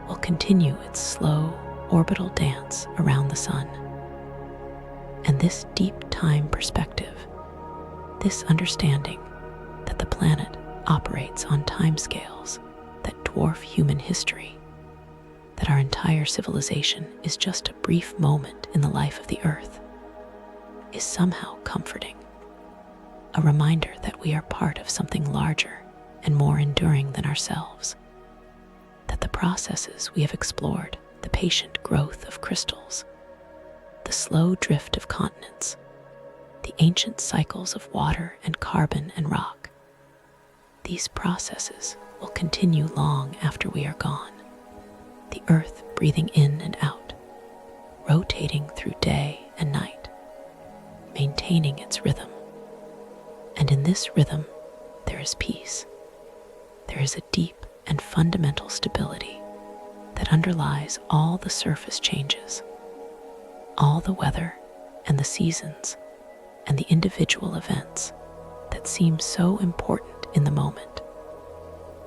will continue its slow orbital dance around the sun. And this deep time perspective, this understanding that the planet operates on timescales that dwarf human history, that our entire civilization is just a brief moment in the life of the Earth, is somehow comforting. A reminder that we are part of something larger and more enduring than ourselves, that the processes we have explored, the patient growth of crystals, the slow drift of continents, the ancient cycles of water and carbon and rock, these processes will continue long after we are gone, the Earth breathing in and out, rotating through day and night, maintaining its rhythm. And in this rhythm, there is peace. There is a deep and fundamental stability that underlies all the surface changes, all the weather and the seasons and the individual events that seem so important in the moment,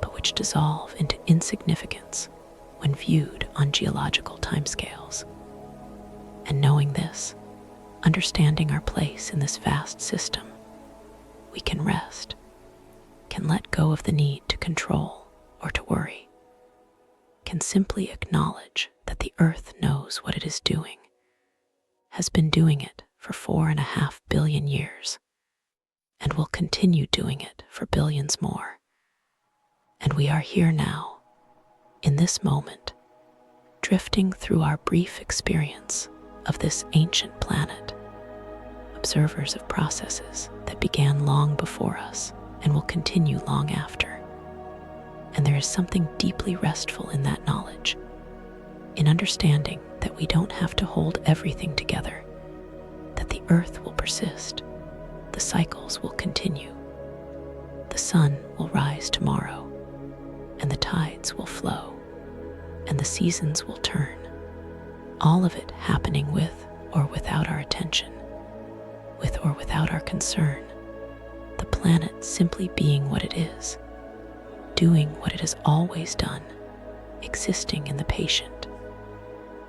but which dissolve into insignificance when viewed on geological timescales. And knowing this, understanding our place in this vast system, we can rest, can let go of the need to control or to worry, can simply acknowledge that the Earth knows what it is doing, has been doing it for 4.5 billion years, and will continue doing it for billions more. And we are here now, in this moment, drifting through our brief experience of this ancient planet, observers of processes that began long before us and will continue long after. And there is something deeply restful in that knowledge, in understanding that we don't have to hold everything together, that the Earth will persist, the cycles will continue, the sun will rise tomorrow, and the tides will flow, and the seasons will turn, all of it happening with or without our attention, with or without our concern, the planet simply being what it is, doing what it has always done, existing in the patient,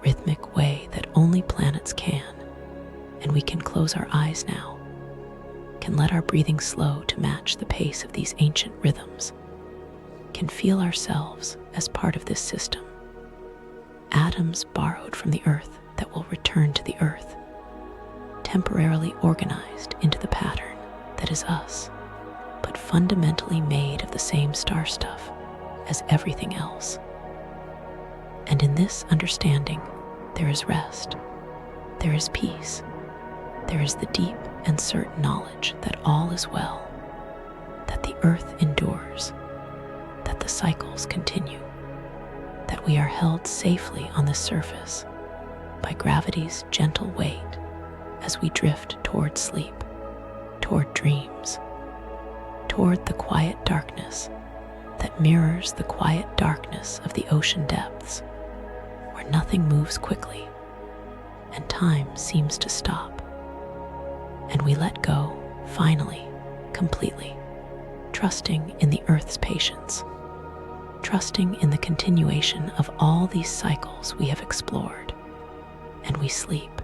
rhythmic way that only planets can, and we can close our eyes now, can let our breathing slow to match the pace of these ancient rhythms, can feel ourselves as part of this system, atoms borrowed from the earth that will return to the earth, temporarily organized into the pattern that is us, but fundamentally made of the same star stuff as everything else. And in this understanding, there is rest, there is peace, there is the deep and certain knowledge that all is well, that the earth endures, that the cycles continue, that we are held safely on the surface by gravity's gentle weight as we drift toward sleep, toward dreams, toward the quiet darkness that mirrors the quiet darkness of the ocean depths, where nothing moves quickly and time seems to stop. And we let go, finally, completely, trusting in the earth's patience, trusting in the continuation of all these cycles we have explored, and we sleep,